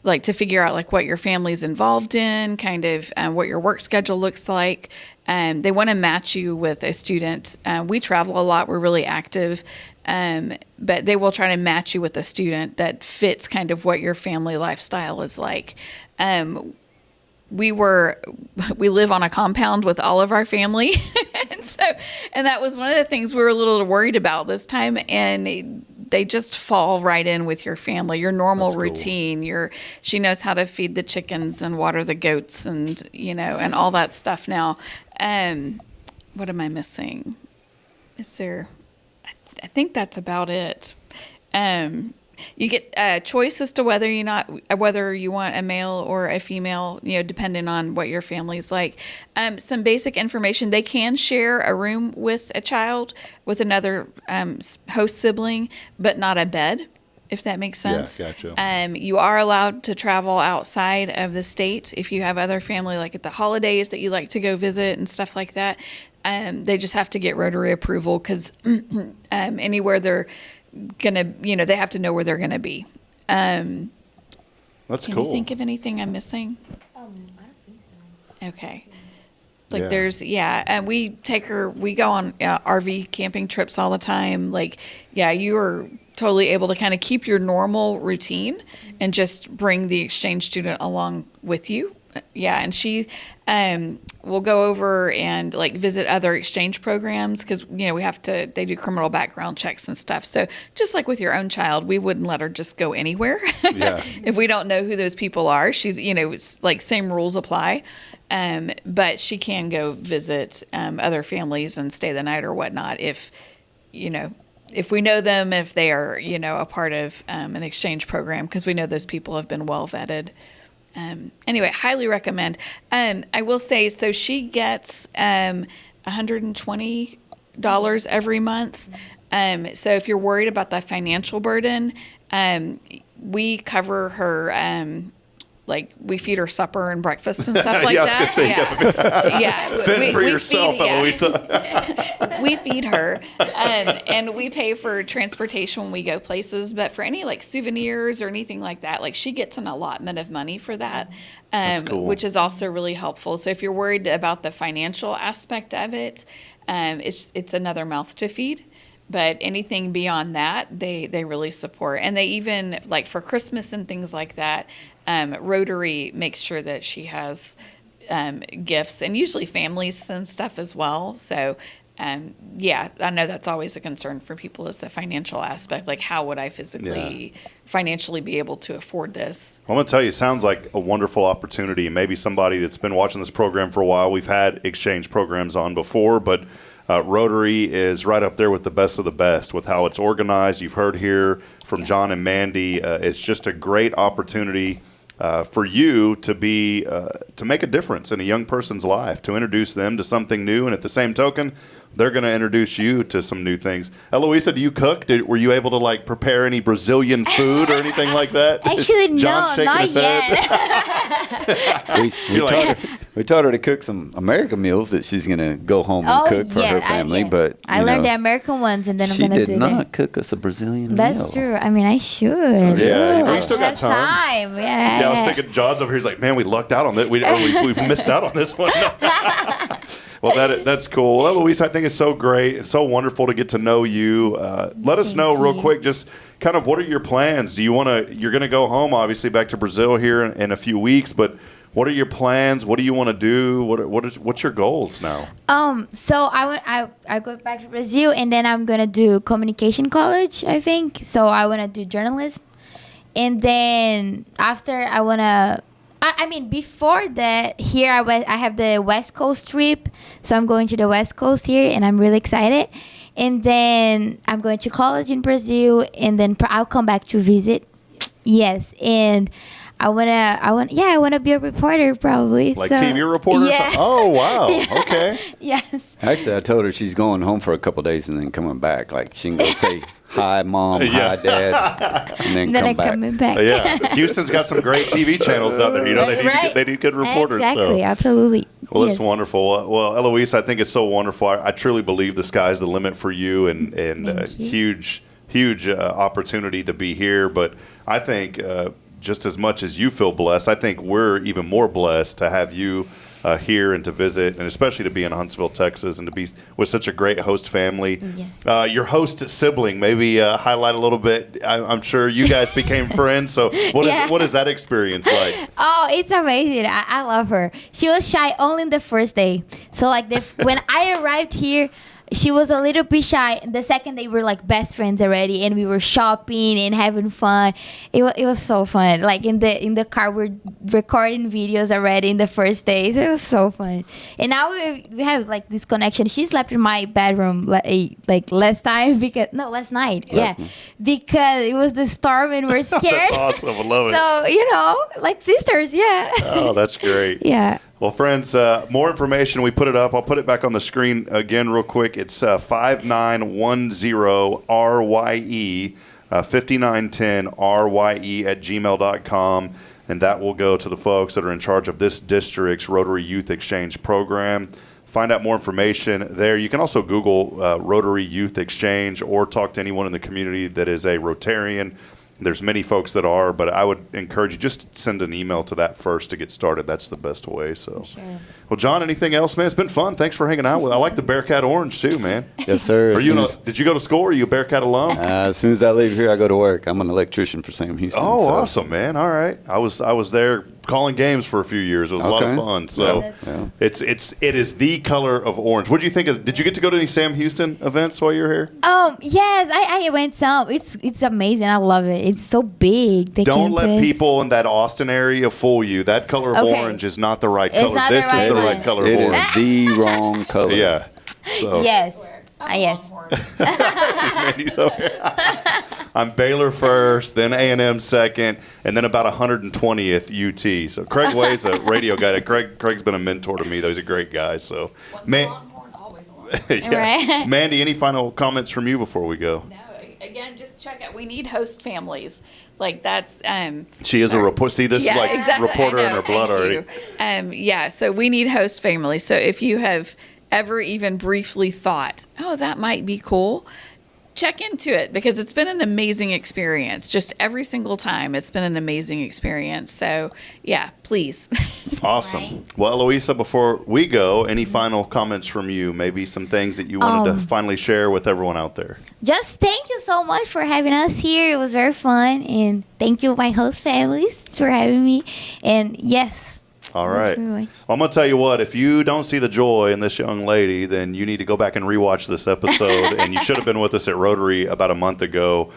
like to figure out like what your family's involved in, kind of what your work schedule looks like. They want to match you with a student. We travel a lot. We're really active. But they will try to match you with a student that fits kind of what your family lifestyle is like. We live on a compound with all of our family. and that was one of the things we were a little worried about this time. And they just fall right in with your family, your normal routine. She knows how to feed the chickens and water the goats and, and all that stuff now. What am I missing? Is there, I think that's about it. You get a choice as to whether you want a male or a female, depending on what your family's like. Some basic information: they can share a room with a child, with another host sibling, but not a bed, if that makes sense. Yeah, gotcha. You are allowed to travel outside of the state if you have other family, like at the holidays that you like to go visit and stuff like that. They just have to get Rotary approval because anywhere they're gonna, they have to know where they're gonna be. That's cool. Can you think of anything I'm missing? I don't think so. Okay. We go on RV camping trips all the time. You are totally able to kind of keep your normal routine and just bring the exchange student along with you. Yeah, and she will go over and visit other exchange programs because they do criminal background checks and stuff. So just like with your own child, we wouldn't let her just go anywhere if we don't know who those people are. She's it's same rules apply, but she can go visit other families and stay the night or whatnot if we know them, if they are a part of an exchange program, because we know those people have been well vetted. Anyway, highly recommend. I will say, so she gets $120 every month. So if you're worried about the financial burden, we cover her. We feed her supper and breakfast and stuff like that. Fend for yourself, Eloisa. We feed her, and we pay for transportation when we go places. But for any souvenirs or anything like that, she gets an allotment of money for that, which is also really helpful. So if you're worried about the financial aspect of it, it's another mouth to feed. But anything beyond that, they really support. And they even, for Christmas and things like that, Rotary makes sure that she has gifts, and usually families and stuff as well. So, I know that's always a concern for people, is the financial aspect. How would I financially be able to afford this? I'm going to tell you, it sounds like a wonderful opportunity. Maybe somebody that's been watching this program for a while, we've had exchange programs on before, but Rotary is right up there with the best of the best with how it's organized. You've heard here from John and Mandy. It's just a great opportunity for you to make a difference in a young person's life, to introduce them to something new, and at the same token, they're going to introduce you to some new things. Eloisa, do you cook? Were you able to prepare any Brazilian food or anything like that? Actually, no, not yet. We taught her to cook some American meals that she's going to go home and cook for her family. But I learned the American ones, and then I'm going to do She did not cook us a Brazilian meal. That's true. I mean, I should. Yeah, we still got time. Yeah. I was thinking, John's over here. He's like, man, we lucked out on that. We've missed out on this one. Well, that's cool. Well, Eloise, I think it's so great. It's so wonderful to get to know you. Let us know real quick, just kind of what are your plans? You're going to go home, obviously, back to Brazil here in a few weeks, but what are your plans? What do you want to do? What's your goals now? So I go back to Brazil, and then I'm going to do communication college, I think. So I want to do journalism. And then after I want to... before that, here I have the West Coast trip. So I'm going to the West Coast here, and I'm really excited. And then I'm going to college in Brazil, and then I'll come back to visit. Yes, and I wanna be a reporter probably. TV reporter? Yeah. Oh wow. Yeah. Okay. Yes. Actually, I told her she's going home for a couple of days and then coming back. She can go say hi, Mom, hi, Dad, and then come back. Yeah. Houston's got some great TV channels out there. They need good reporters. Exactly. So. Absolutely. Well, it's wonderful. Well, Eloise, I think it's so wonderful. I truly believe the sky's the limit for you, and huge opportunity to be here. But I think just as much as you feel blessed, I think we're even more blessed to have you here and to visit, and especially to be in Huntsville, Texas, and to be with such a great host family. Yes. Your host sibling, maybe highlight a little bit. I'm sure you guys became friends. So what is that experience like? Oh, it's amazing. I love her. She was shy only the first day. So like when I arrived here, she was a little bit shy. The second day, we were like best friends already, and we were shopping and having fun. It was so fun. Like in the car, we're recording videos already in the first day. So it was so fun. And now we have like this connection. She slept in my bedroom like last night. Yeah, because it was the storm and we're scared. That's awesome. I love it. So like sisters. Yeah. Oh, that's great. Yeah. Well, friends, more information. We put it up. I'll put it back on the screen again real quick. It's 5910RYE, 5910RYE at gmail.com. And that will go to the folks that are in charge of this district's Rotary Youth Exchange program. Find out more information there. You can also Google Rotary Youth Exchange or talk to anyone in the community that is a Rotarian. There's many folks that are, but I would encourage you just send an email to that first to get started. That's the best way. So, sure. Well, John, anything else, man? It's been fun. Thanks for hanging out with. I like the Bearcat Orange too, man. Yes, sir. Did you go to school? Or are you a Bearcat alum? As soon as I leave here, I go to work. I'm an electrician for Sam Houston. Oh, awesome, man! All right, I was there calling games for a few years. It was a lot of fun. So it is the color of orange. What do you think of? Did you get to go to any Sam Houston events while you were here? Yes, I went some. It's amazing. I love it. It's so big. Don't let people in that Austin area fool you. That color of orange is not the right color. This is the right color of orange. It is the wrong color. Yeah. So. Yes. Yes. I'm Baylor first, then A&M second, and then about 120th UT. So Craig Way's a radio guy. Craig's been a mentor to me. Though he's a great guy. So, Right. Mandy, any final comments from you before we go? No, again, just check out. We need host families. Like that's. She is a reporter. See, this is like exactly. reporter in her blood already. So we need host families. So if you have ever even briefly thought, oh, that might be cool, check into it because it's been an amazing experience. Just every single time, it's been an amazing experience. So, yeah, please. Awesome. Right. Well, Eloisa, before we go, any final comments from you? Maybe some things that you wanted to finally share with everyone out there? Just thank you so much for having us here. It was very fun. And thank you, my host families, for having me. And yes. All right. Well, I'm going to tell you what, if you don't see the joy in this young lady, then you need to go back and rewatch this episode. And you should have been with us at Rotary about a month ago.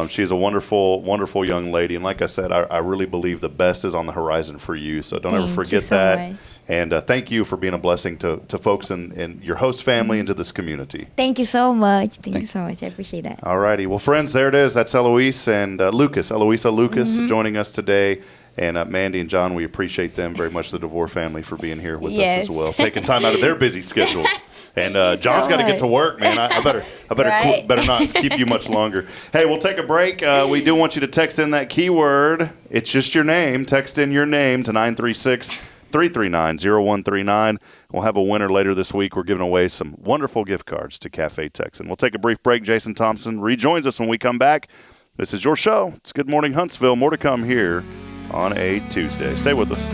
She's a wonderful, wonderful young lady. And like I said, I really believe the best is on the horizon for you. So don't ever forget that. Much. And thank you for being a blessing to folks in your host family and to this community. Thank you so much. Thank you so much. I appreciate that. All righty. Well, friends, there it is. That's Eloise and Eloisa Lucas joining us today. And Mandy and John, we appreciate them very much, the DeVore family, for being here with us as well, taking time out of their busy schedules. And John's got to get to work, man. I better better not keep you much longer. Hey, we'll take a break. We do want you to text in that keyword. It's just your name. Text in your name to 936-339-0139. We'll have a winner later this week. We're giving away some wonderful gift cards to Cafe Texan. We'll take a brief break. Jason Thompson rejoins us when we come back. This is your show. It's Good Morning Huntsville. More to come here on a Tuesday. Stay with us.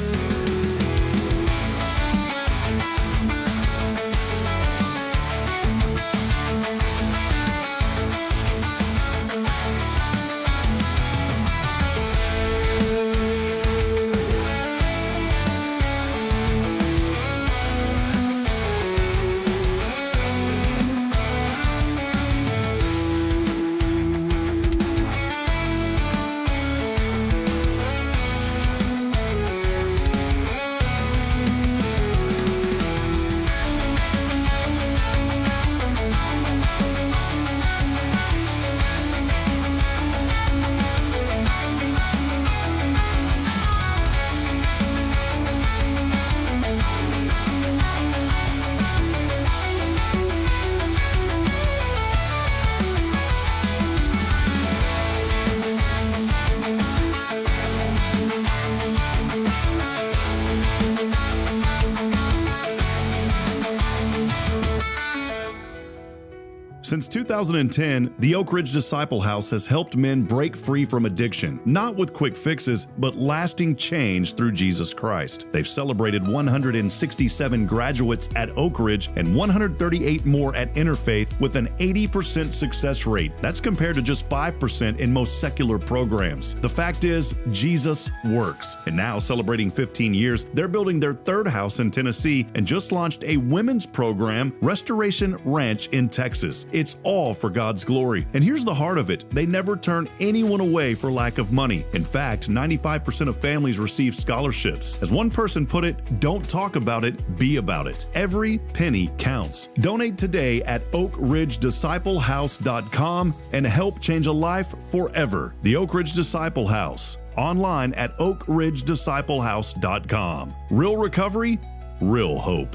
Since 2010, the Oak Ridge Disciple House has helped men break free from addiction, not with quick fixes, but lasting change through Jesus Christ. They've celebrated 167 graduates at Oak Ridge and 138 more at Interfaith with an 80% success rate. That's compared to just 5% in most secular programs. The fact is, Jesus works. And now, celebrating 15 years, they're building their third house in Tennessee and just launched a women's program, Restoration Ranch in Texas. It's all for God's glory. And here's the heart of it. They never turn anyone away for lack of money. In fact, 95% of families receive scholarships. As one person put it, don't talk about it, be about it. Every penny counts. Donate today at oakridgedisciplehouse.com and help change a life forever. The Oak Ridge Disciple House. Online at oakridgedisciplehouse.com. Real recovery, real hope.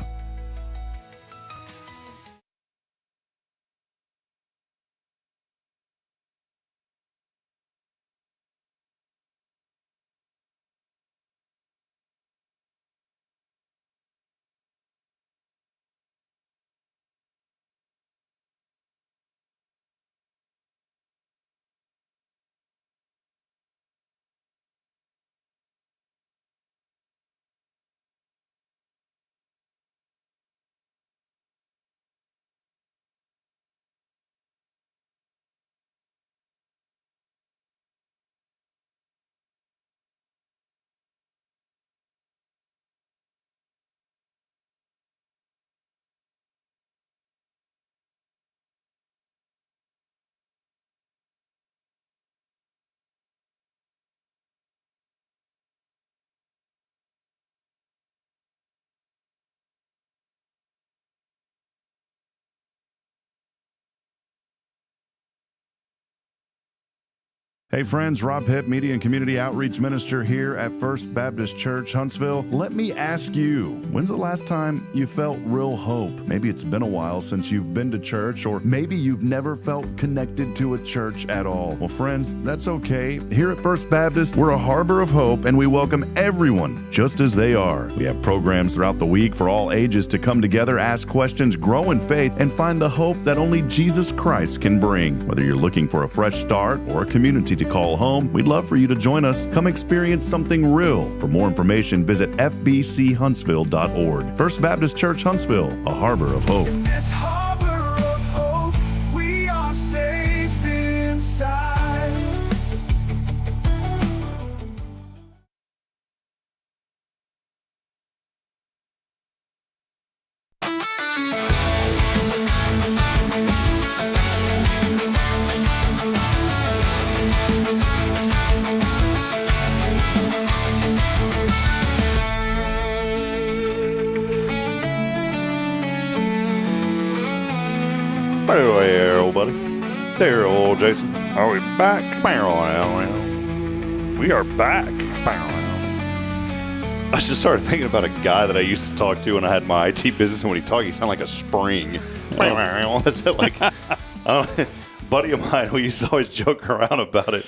Hey friends, Rob Hipp, Media and Community Outreach Minister here at First Baptist Church, Huntsville. Let me ask you, when's the last time you felt real hope? Maybe it's been a while since you've been to church, or maybe you've never felt connected to a church at all. Well, friends, that's okay. Here at First Baptist, we're a harbor of hope, and we welcome everyone just as they are. We have programs throughout the week for all ages to come together, ask questions, grow in faith, and find the hope that only Jesus Christ can bring. Whether you're looking for a fresh start or a community to call home, we'd love for you to join us. Come experience something real. For more information, visit fbchuntsville.org. First Baptist Church Huntsville, a harbor of hope. In this harbor of hope, we are safe inside. Hey, old buddy. There, old Jason. Are we back? We are back. I just started thinking about a guy that I used to talk to when I had my IT business, and when he talked, he sounded like a spring. That's it. Like, buddy of mine, we used to always joke around about it.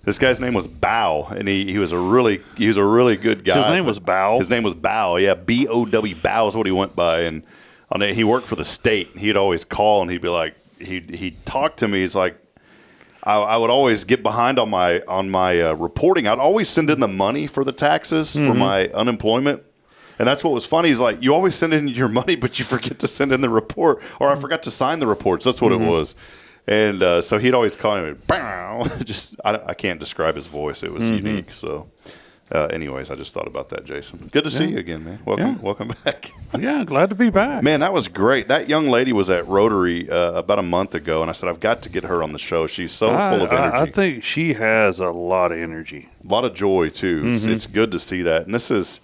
This guy's name was Bow, and he was a really good guy. His name was Bow? His name was Bow, yeah. B-O-W, Bow is what he went by, and he worked for the state. He'd always call, and he'd be like, he'd talk to me. He's like, I would always get behind on my reporting. I'd always send in the money for the taxes for my unemployment. And that's what was funny. He's like, you always send in your money, but you forget to send in the report. Or I forgot to sign the reports. That's what it was. And so he'd always call me, just I can't describe his voice. It was unique. So anyways, I just thought about that, Jason. Good to see you again, man. Welcome back. Yeah, glad to be back. Man, that was great. That young lady was at Rotary about a month ago, and I said, I've got to get her on the show. She's so full of energy. I think she has a lot of energy. A lot of joy, too. It's good to see that. And this is,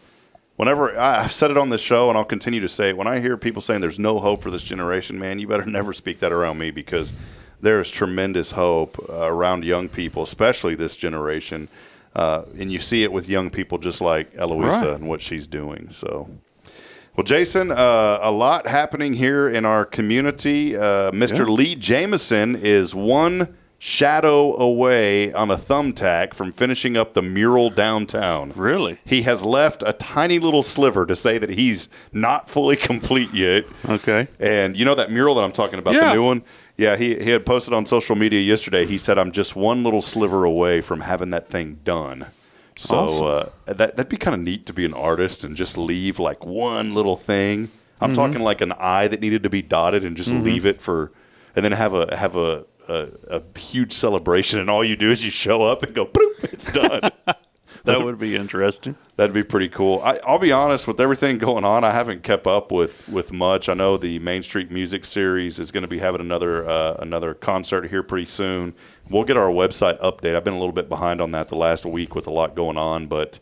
whenever I've said it on the show, and I'll continue to say it, when I hear people saying there's no hope for this generation, man, you better never speak that around me, because there is tremendous hope around young people, especially this generation. And you see it with young people just like Eloisa and what she's doing. So, well, Jason, a lot happening here in our community. Mr. Lee Jameson is one shadow away on a thumbtack from finishing up the mural downtown. Really? He has left a tiny little sliver to say that he's not fully complete yet. Okay. And you know that mural that I'm talking about, the new one? Yeah, he had posted on social media yesterday. He said, I'm just one little sliver away from having that thing done. So Awesome. that'd be kind of neat to be an artist and just leave like one little thing. I'm talking like an I that needed to be dotted and just leave it for, and then have a huge celebration. And all you do is you show up and go, boop, it's done. That would be interesting. That'd be pretty cool. I'll be honest, with everything going on, I haven't kept up with much. I know the Main Street Music Series is going to be having another concert here pretty soon. We'll get our website update. I've been a little bit behind on that the last week with a lot going on, but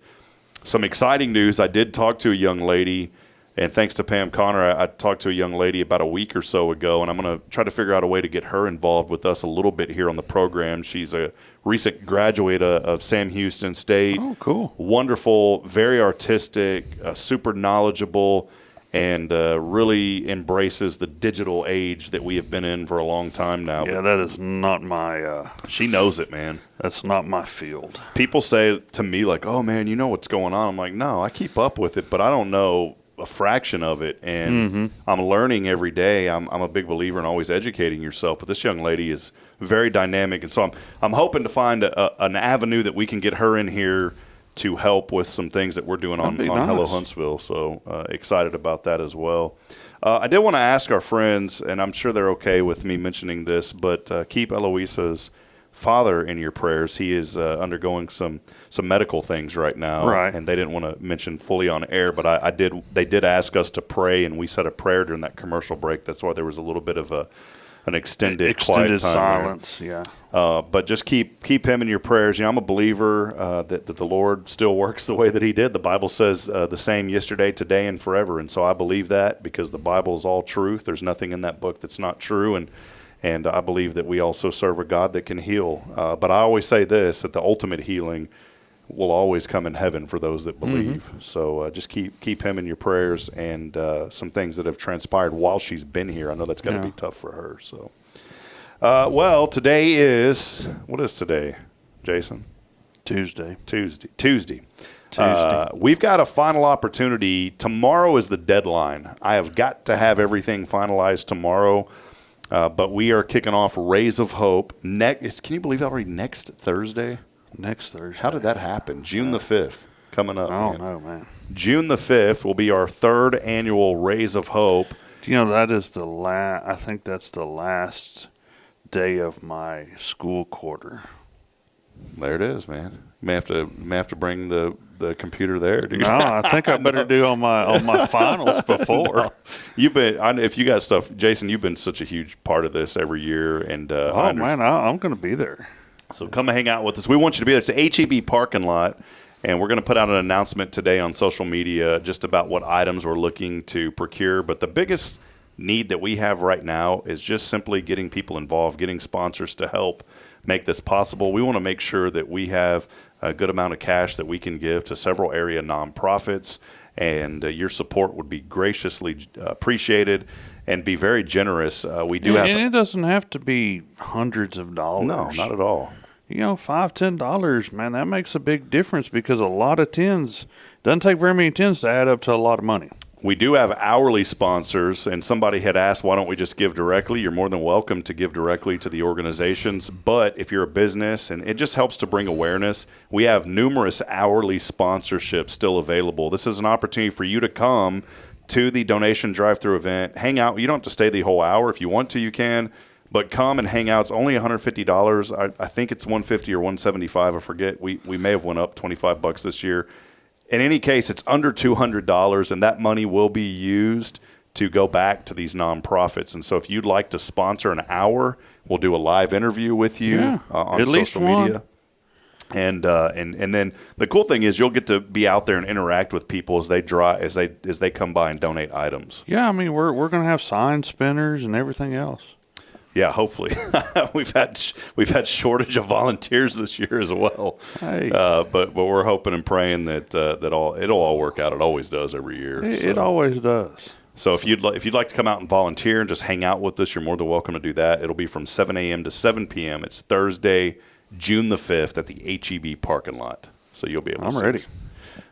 some exciting news. I did talk to a young lady, and thanks to Pam Connor, I talked to a young lady about a week or so ago, and I'm going to try to figure out a way to get her involved with us a little bit here on the program. She's a recent graduate of Sam Houston State. Oh, cool. Wonderful, very artistic, super knowledgeable, and really embraces the digital age that we have been in for a long time now. Yeah, that is not my... she knows it, man. That's not my field. People say to me, like, oh, man, you know what's going on. I'm like, no, I keep up with it, but I don't know a fraction of it, and I'm learning every day. I'm a big believer in always educating yourself, but this young lady is very dynamic, and so I'm hoping to find an avenue that we can get her in here to help with some things that we're doing on nice. Hello Huntsville. So excited about that as well. I did want to ask our friends, and I'm sure they're okay with me mentioning this, but keep Eloisa's father in your prayers. He is undergoing some medical things right now, right? And they didn't want to mention fully on air, but they did ask us to pray, and we said a prayer during that commercial break. That's why there was a little bit of an extended quiet time silence there. Yeah, but just keep him in your prayers. You know, I'm a believer that the Lord still works the way that he did. The Bible says the same yesterday, today, and forever, and so I believe that because the Bible is all truth. There's nothing in that book that's not true, and I believe that we also serve a God that can heal. But I always say this, that the ultimate healing will always come in heaven for those that believe. So just keep him in your prayers, and some things that have transpired while she's been here. I know that's got to be tough for her. So, well, today is, what is today, Jason? Tuesday. We've got a final opportunity. Tomorrow is the deadline. I have got to have everything finalized tomorrow. But we are kicking off Rays of Hope can you believe already next Thursday? Next Thursday. How did that happen? June the 5th coming up. I don't know, man. June the 5th will be our third annual Rays of Hope. Do you know that is I think that's the last day of my school quarter. There it is, man. You may have to bring the computer there. Dude. No, I think I better do on my finals before. No. If you got stuff, Jason, you've been such a huge part of this every year, and man, I'm going to be there. So come and hang out with us. We want you to be there. It's the HEB parking lot, and we're going to put out an announcement today on social media just about what items we're looking to procure. But the biggest need that we have right now is just simply getting people involved, getting sponsors to help make this possible. We want to make sure that we have a good amount of cash that we can give to several area nonprofits, and your support would be graciously appreciated and be very generous. We do have, and it doesn't have to be hundreds of dollars. No, not at all. You know, $5-10, man, that makes a big difference because a lot of tens doesn't take very many tens to add up to a lot of money. We do have hourly sponsors, and somebody had asked, why don't we just give directly? You're more than welcome to give directly to the organizations, but if you're a business, and it just helps to bring awareness, we have numerous hourly sponsorships still available. This is an opportunity for you to come to the donation drive-through event, hang out. You don't have to stay the whole hour. If you want to, you can, but come and hang out. It's only $150. I think it's $150 or $175. I forget. We may have went up $25 this year. In any case, it's under $200, and that money will be used to go back to these nonprofits. And so if you'd like to sponsor an hour, we'll do a live interview with you on social media. And then the cool thing is you'll get to be out there and interact with people as they come by and donate items. Yeah, I mean we're going to have sign spinners and everything else. Yeah, hopefully. we've had shortage of volunteers this year as well. Hey. But we're hoping and praying that it'll all work out. It always does every year. It always does. So if you'd like to come out and volunteer and just hang out with us, you're more than welcome to do that. It'll be from 7 a.m. to 7 p.m. It's Thursday, June the 5th at the HEB parking lot. So you'll be able to see ready. us.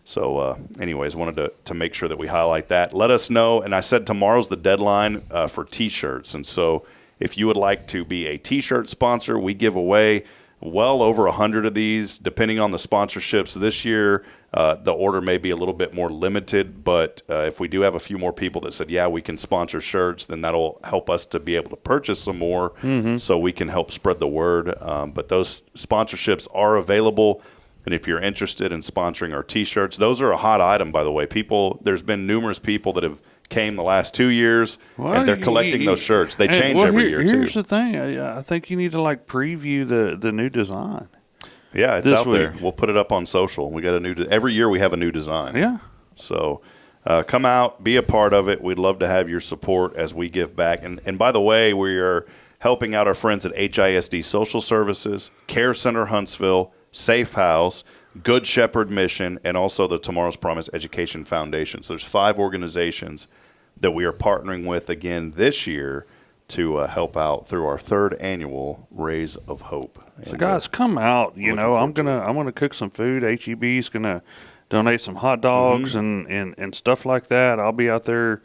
So anyways, wanted to make sure that we highlight that. Let us know. And I said tomorrow's the deadline for T-shirts. And so If you would like to be a T-shirt sponsor, we give away well over 100 of these, depending on the sponsorships this year. The order may be a little bit more limited, but if we do have a few more people that said, yeah, we can sponsor shirts, then that'll help us to be able to purchase some more so we can help spread the word. But those sponsorships are available. And if you're interested in sponsoring our T-shirts, those are a hot item, by the way. There's been numerous people that have came the last 2 years, and they're collecting those shirts. They change every year, too. Here's the thing. I think you need to, preview the new design. Yeah, it's out there. We'll put it up on social. We got a new every year we have a new design. Yeah. So come out, be a part of it. We'd love to have your support as we give back. And by the way, we are helping out our friends at HISD Social Services, Care Center Huntsville, Safe House, Good Shepherd Mission, and also the Tomorrow's Promise Education Foundation. So there's 5 organizations that we are partnering with again this year to help out through our 3rd annual Rays of Hope. So guys, come out. I'm gonna cook some food. HEB's gonna donate some hot dogs and stuff like that. I'll be out there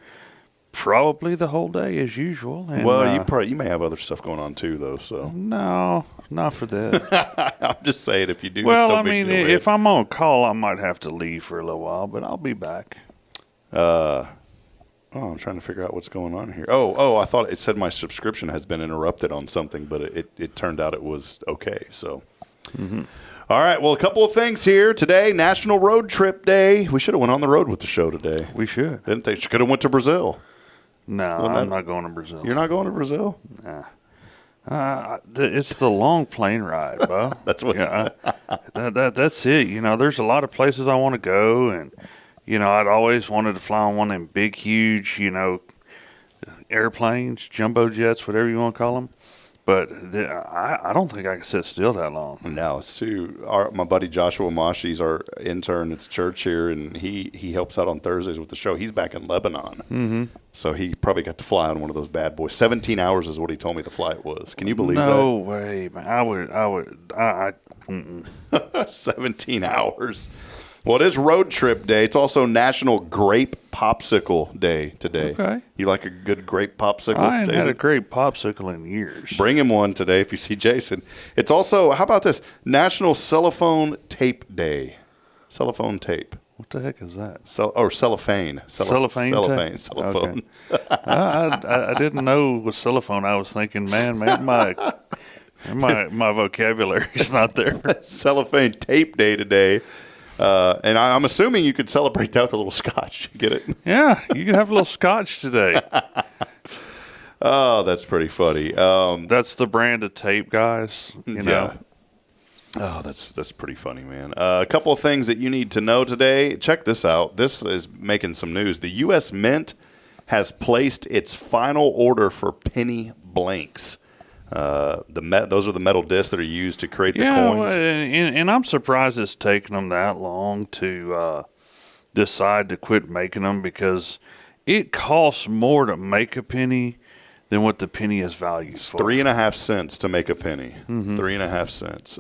probably the whole day as usual. And, well, you may have other stuff going on too, though. So no, not for that. I'm just saying, if you do. Well, I mean, if I'm on call, I might have to leave for a little while, but I'll be back. I'm trying to figure out what's going on here. I thought it said my subscription has been interrupted on something, but it turned out it was okay. So, All right. Well, a couple of things here today. National Road Trip Day. We should have went on the road with the show today. We should. Didn't they? Could have went to Brazil. No, I'm not going to Brazil. You're not going to Brazil? Nah. It's the long plane ride, bro. That's what. That's it. There's a lot of places I want to go, and I'd always wanted to fly on one of them big, huge, airplanes, jumbo jets, whatever you want to call them. But I don't think I can sit still that long. No, it's too. My buddy Joshua Mosh, he's our intern at the church here, and he helps out on Thursdays with the show. He's back in Lebanon. So he probably got to fly on one of those bad boys. 17 hours is what he told me the flight was. Can you believe that? No way, man. I would. 17 hours. Well, it is Road Trip Day. It's also National Grape Popsicle Day today. Okay. You like a good grape popsicle? I ain't had a grape popsicle in years. Bring him one today if you see Jason. It's also, how about this, National Cellophane Tape Day. Cellophane tape. What the heck is that? Cellophane. Cellophane tape? Cellophane. Okay. I didn't know it was cellophane. I was thinking, man, maybe my vocabulary is not there. Cellophane Tape Day today. And I'm assuming you could celebrate that with a little scotch. Get it? Yeah, you can have a little scotch today. Oh, that's pretty funny. That's the brand of tape, guys. You know? Oh, that's pretty funny, man. A couple of things that you need to know today. Check this out. This is making some news. The U.S. Mint has placed its final order for penny blanks. Those are the metal discs that are used to create the coins. And I'm surprised it's taken them that long to decide to quit making them, because it costs more to make a penny than what the penny is valued for. 3.5 cents to make a penny. 3.5 cents.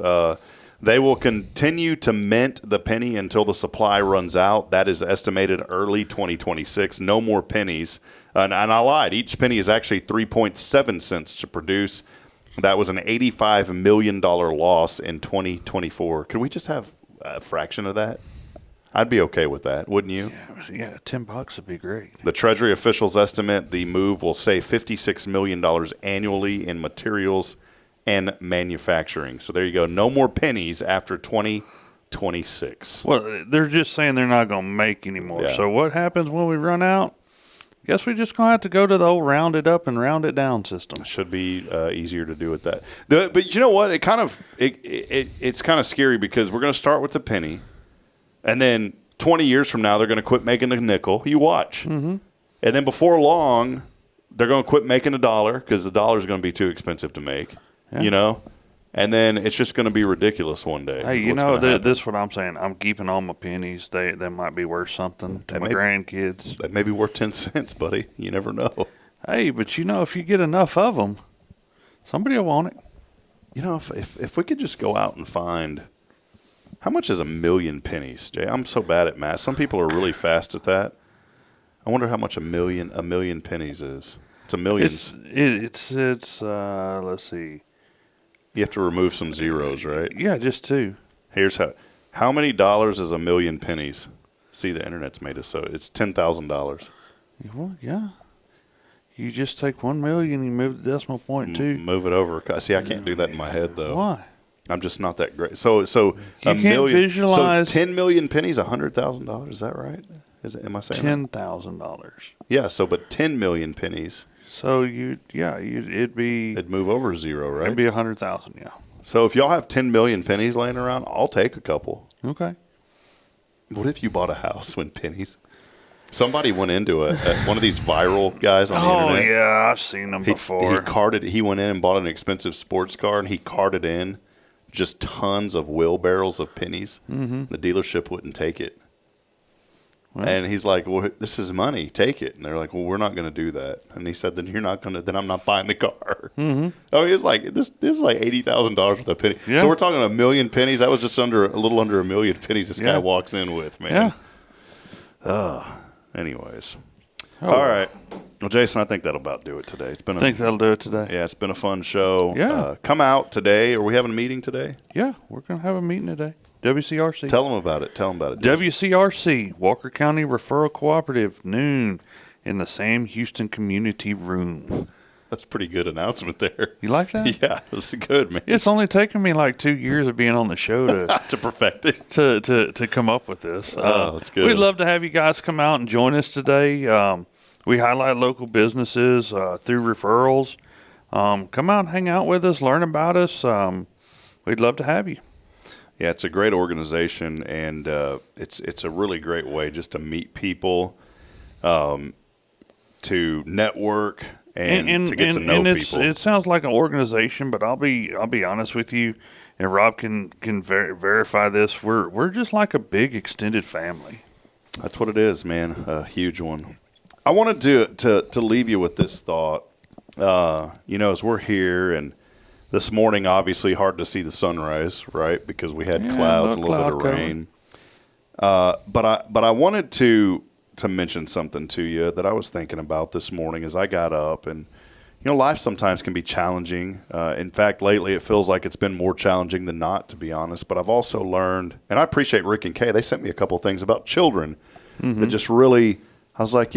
They will continue to mint the penny until the supply runs out. That is estimated early 2026. No more pennies. And I lied. Each penny is actually 3.7 cents to produce. That was an $85 million loss in 2024. Could we just have a fraction of that? I'd be okay with that, wouldn't you? Yeah, $10 would be great. The Treasury officials estimate the move will save $56 million annually in materials and manufacturing. So there you go. No more pennies after 2026. Well, they're just saying they're not going to make any more. Yeah. So what happens when we run out? Guess we just going to have to go to the old round it up and round it down system. Should be easier to do with that. But you know what? It's kind of scary, because we're going to start with the penny, and then 20 years from now they're going to quit making the nickel. You watch. And then before long they're going to quit making $1, because the dollar is going to be too expensive to make. Yeah. And then it's just going to be ridiculous one day. Hey, this is what I'm saying. I'm keeping all my pennies. They might be worth something to my grandkids. They may be worth 10 cents, buddy. You never know. Hey, but if you get enough of them, somebody will want it. If we could just go out and find, how much is 1,000,000 pennies, Jay? I'm so bad at math. Some people are really fast at that. I wonder how much a million pennies is. It's a millions. It's let's see. You have to remove some zeros, right? Yeah, just 2. Here's how many dollars is a million pennies? See, the internet's made us so it's $10,000. Well, yeah. You just take 1 million, you move the decimal point 2. Move it over. See, I can't do that in my head though. Why? I'm just not that great. So you a can't million. visualize. So it's 10 million pennies, $100,000. Is that right? Am I saying $10,000? Yeah. So, but 10 million pennies. So it'd move over 0, right? It'd be 100,000. Yeah. So if y'all have 10 million pennies laying around, I'll take a couple. Okay. What if you bought a house with pennies? Somebody went into one of these viral guys on the internet. Oh yeah, I've seen them before. He went in and bought an expensive sports car, and he carted in just tons of wheelbarrows of pennies. Mm-hmm. The dealership wouldn't take it. Well, and he's like, well, this is money. Take it. And they're like, well, we're not going to do that. And he said, then I'm not buying the car. Mm-hmm. Oh, he was like, this is like $80,000 worth of pennies. Yeah. So we're talking a million pennies. That was just a little under a million pennies this guy Yeah. walks in with, man. Yeah. Anyways. Oh. All right. Well, Jason, I think that'll about do it today. I think that'll do it today. Yeah, it's been a fun show. Yeah. Come out today. Are we having a meeting today? Yeah, we're going to have a meeting today. WCRC. Tell them about it. WCRC, Walker County Referral Cooperative, noon in the Sam Houston Community Room. That's a pretty good announcement there. You like that? Yeah, it was good, man. It's only taken me like 2 years of being on the show to to perfect it. To come up with this. That's good. We'd love to have you guys come out and join us today. We highlight local businesses through referrals. Come out and hang out with us, learn about us. We'd love to have you. Yeah, it's a great organization, and it's a really great way just to meet people, to network, and to get to know people. It sounds like an organization, but I'll be honest with you, and Rob can verify this. We're just like a big extended family. That's what it is, man. A huge one. I wanted to leave you with this thought. As we're here and this morning, obviously hard to see the sunrise, right? Because we had clouds, a little bit of rain. But I wanted to mention something to you that I was thinking about this morning as I got up. And, life sometimes can be challenging. In fact, lately it feels like it's been more challenging than not, to be honest. But I've also learned, and I appreciate Rick and Kay, they sent me a couple of things about children that just really, I was like,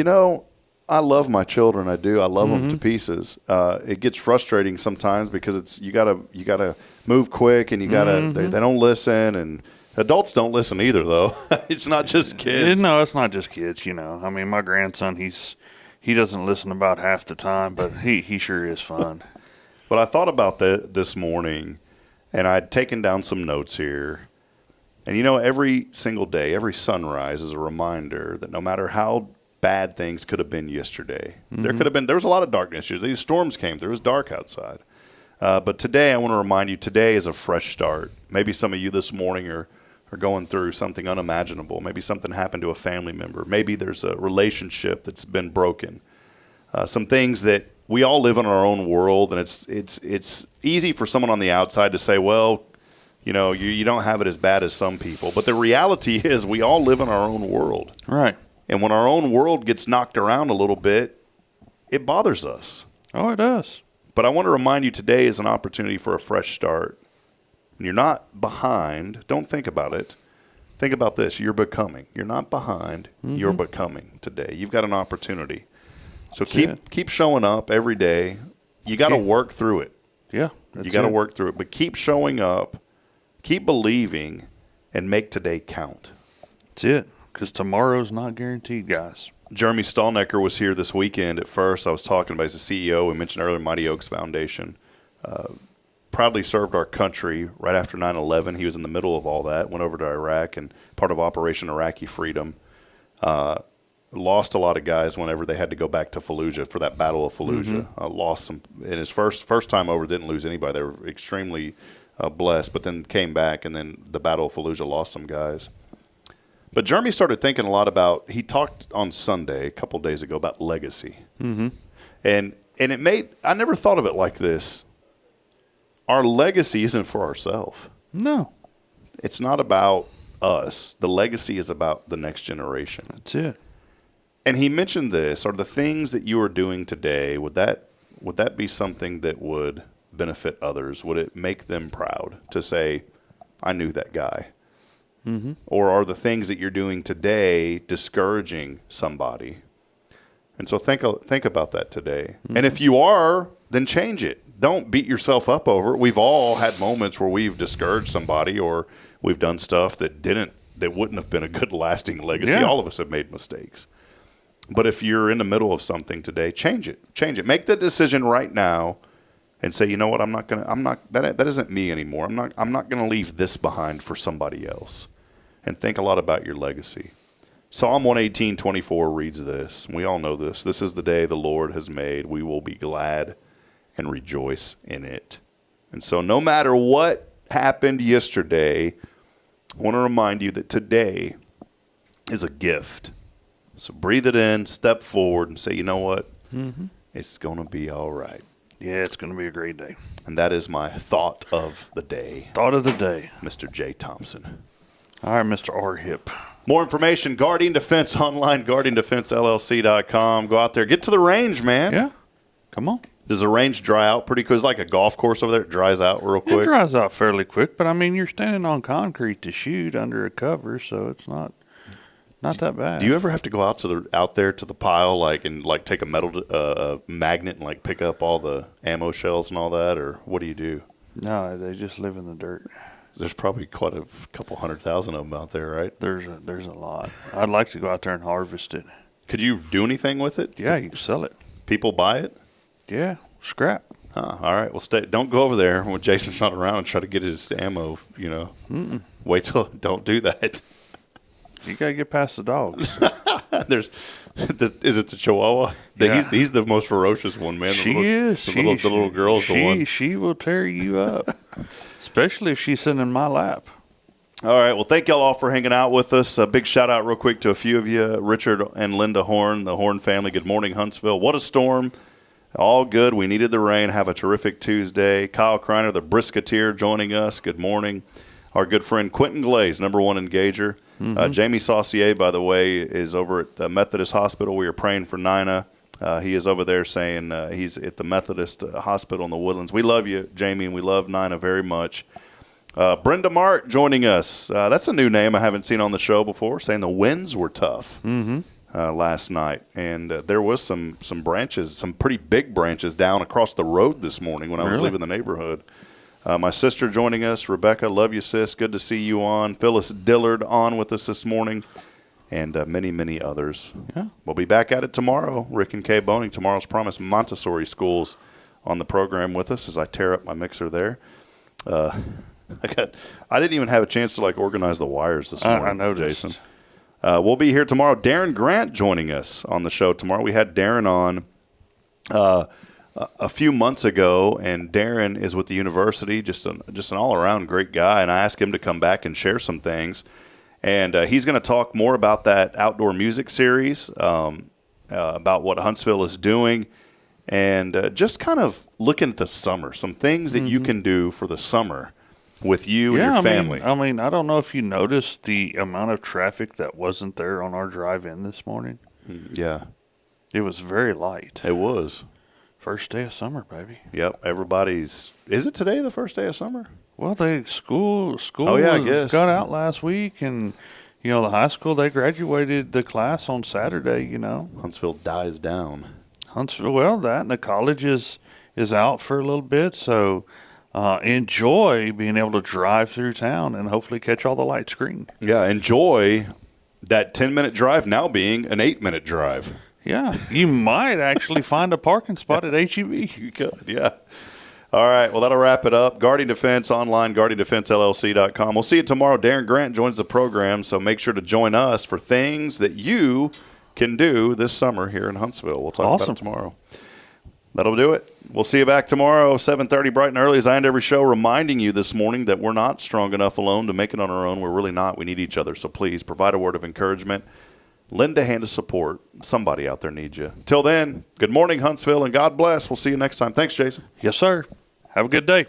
I love my children. I do. I love them to pieces. It gets frustrating sometimes because you gotta move quick, and you gotta they don't listen, and adults don't listen either. Though it's not just kids. No, it's not just kids. I mean, my grandson, he doesn't listen about half the time, but he sure is fun. But I thought about that this morning, and I'd taken down some notes here. And every single day, every sunrise is a reminder that no matter how bad things could have been yesterday. There was a lot of darkness. These storms came through. It was dark outside. But today, I want to remind you, today is a fresh start. Maybe some of you this morning are going through something unimaginable. Maybe something happened to a family member. Maybe there's a relationship that's been broken. Some things that we all live in our own world, and it's easy for someone on the outside to say, well, you don't have it as bad as some people. But the reality is we all live in our own world. Right. And when our own world gets knocked around a little bit, it bothers us. Oh, it does. But I want to remind you, today is an opportunity for a fresh start. When you're not behind, don't think about it. Think about this. You're becoming. You're not behind. You're becoming today. You've got an opportunity. So keep showing up every day. You got to work through it. Yeah. You got to work through it. But keep showing up, keep believing, and make today count. That's it. Because tomorrow's not guaranteed, guys. Jeremy Stallnecker was here this weekend at first. I was talking about, he's the CEO. We mentioned earlier, Mighty Oaks Foundation. Proudly served our country right after 9/11. He was in the middle of all that, went over to Iraq and part of Operation Iraqi Freedom. Lost a lot of guys whenever they had to go back to Fallujah for that Battle of Fallujah. Lost some in his first time over, didn't lose anybody. They were extremely blessed, but then came back, and then the Battle of Fallujah lost some guys. But Jeremy started thinking a lot about, he talked on Sunday, a couple of days ago, about legacy. Mm-hmm. And it made, I never thought of it like this. Our legacy isn't for ourselves. No. It's not about us. The legacy is about the next generation. That's it. And he mentioned this, are the things that you are doing today, would that be something that would benefit others? Would it make them proud to say, I knew that guy? Mm-hmm. Or are the things that you're doing today discouraging somebody? And so think about that today. Mm-hmm. And if you are, then change it. Don't beat yourself up over it. We've all had moments where we've discouraged somebody or we've done stuff that wouldn't have been a good lasting legacy. Yeah. All of us have made mistakes. But if you're in the middle of something today, change it. Change it. Make the decision right now and say, you know what, that isn't me anymore. I'm not going to leave this behind for somebody else. And think a lot about your legacy. Psalm 118:24 reads this. We all know this. This is the day the Lord has made. We will be glad and rejoice in it. And so no matter what happened yesterday, I want to remind you that today is a gift. So breathe it in, step forward, and say, you know what? Mm-hmm. It's going to be all right. Yeah, it's going to be a great day. And that is my thought of the day. Thought of the day. Mr. J. Thompson. All right, Mr. R. Hip. More information, Guardian Defense online, GuardianDefenseLLC.com. Go out there. Get to the range, man. Yeah. Come on. Does the range dry out pretty quick? It's like a golf course over there. It dries out real quick. It dries out fairly quick, but, I mean, you're standing on concrete to shoot under a cover, so it's not that bad. Do you ever have to go out there to the pile, and take a metal magnet and pick up all the ammo shells and all that, or what do you do? No, they just live in the dirt. There's probably quite a couple 100,000 of them out there, right? There's a lot. I'd like to go out there and harvest it. Could you do anything with it? Yeah, you can sell it. People buy it? Yeah, scrap. All right. Well, don't go over there when Jason's not around and try to get his ammo. Mm-mm. Wait till. Don't do that. You gotta get past the dogs. Is it the Chihuahua? Yeah. He's the most ferocious one, man. The little girl's the one. She will tear you up, especially if she's sitting in my lap. All right. Well, thank y'all all for hanging out with us. A big shout out real quick to a few of you, Richard and Linda Horn, the Horn family. Good morning, Huntsville. What a storm. All good. We needed the rain. Have a terrific Tuesday. Kyle Kreiner, the Brisketeer, joining us. Good morning. Our good friend Quentin Glaze, number one engager. Mm-hmm. Jamie Saucier, by the way, is over at the Methodist Hospital. We are praying for Nina. He is over there saying he's at the Methodist Hospital in the Woodlands. We love you, Jamie, and we love Nina very much. Brenda Mart joining us. That's a new name I haven't seen on the show before, saying the winds were tough last night. And there was some branches, some pretty big branches down across the road this morning when I was leaving the neighborhood. My sister joining us, Rebecca, love you, sis. Good to see you on. Phyllis Dillard on with us this morning, and many, many others. Yeah. We'll be back at it tomorrow. Rick and Kay Boning, Tomorrow's Promise Montessori Schools on the program with us as I tear up my mixer there. I didn't even have a chance to organize the wires this morning. I noticed. Jason. We'll be here tomorrow. Darren Grant joining us on the show tomorrow. We had Darren on a few months ago, and Darren is with the university, just an all-around great guy, and I asked him to come back and share some things. And he's going to talk more about that outdoor music series, about what Huntsville is doing, and just kind of looking at the summer, some things that you can do for the summer with you and your family. I mean, I don't know if you noticed the amount of traffic that wasn't there on our drive-in this morning. Yeah. It was very light. It was. First day of summer, baby. Yep, everybody's. Is it today the first day of summer? Well, school. Oh yeah, I guess got out last week, and the high school, they graduated the class on Saturday. Huntsville dies down. Well, that and the college is out for a little bit, so enjoy being able to drive through town and hopefully catch all the lights green. Yeah, enjoy that 10-minute drive now being an 8-minute drive. Yeah, you might actually find a parking spot at HEB. You could, yeah. All right, well, that'll wrap it up. Guardian Defense online, GuardianDefenseLLC.com. We'll see you tomorrow. Darren Grant joins the program, so make sure to join us for things that you can do this summer here in Huntsville. We'll talk about it tomorrow. That'll do it. We'll see you back tomorrow, 7:30, bright and early, as I end every show, reminding you this morning that we're not strong enough alone to make it on our own. We're really not. We need each other, so please provide a word of encouragement. Lend a hand of support. Somebody out there needs you. Till then, good morning, Huntsville, and God bless. We'll see you next time. Thanks, Jason. Yes, sir. Have a good day.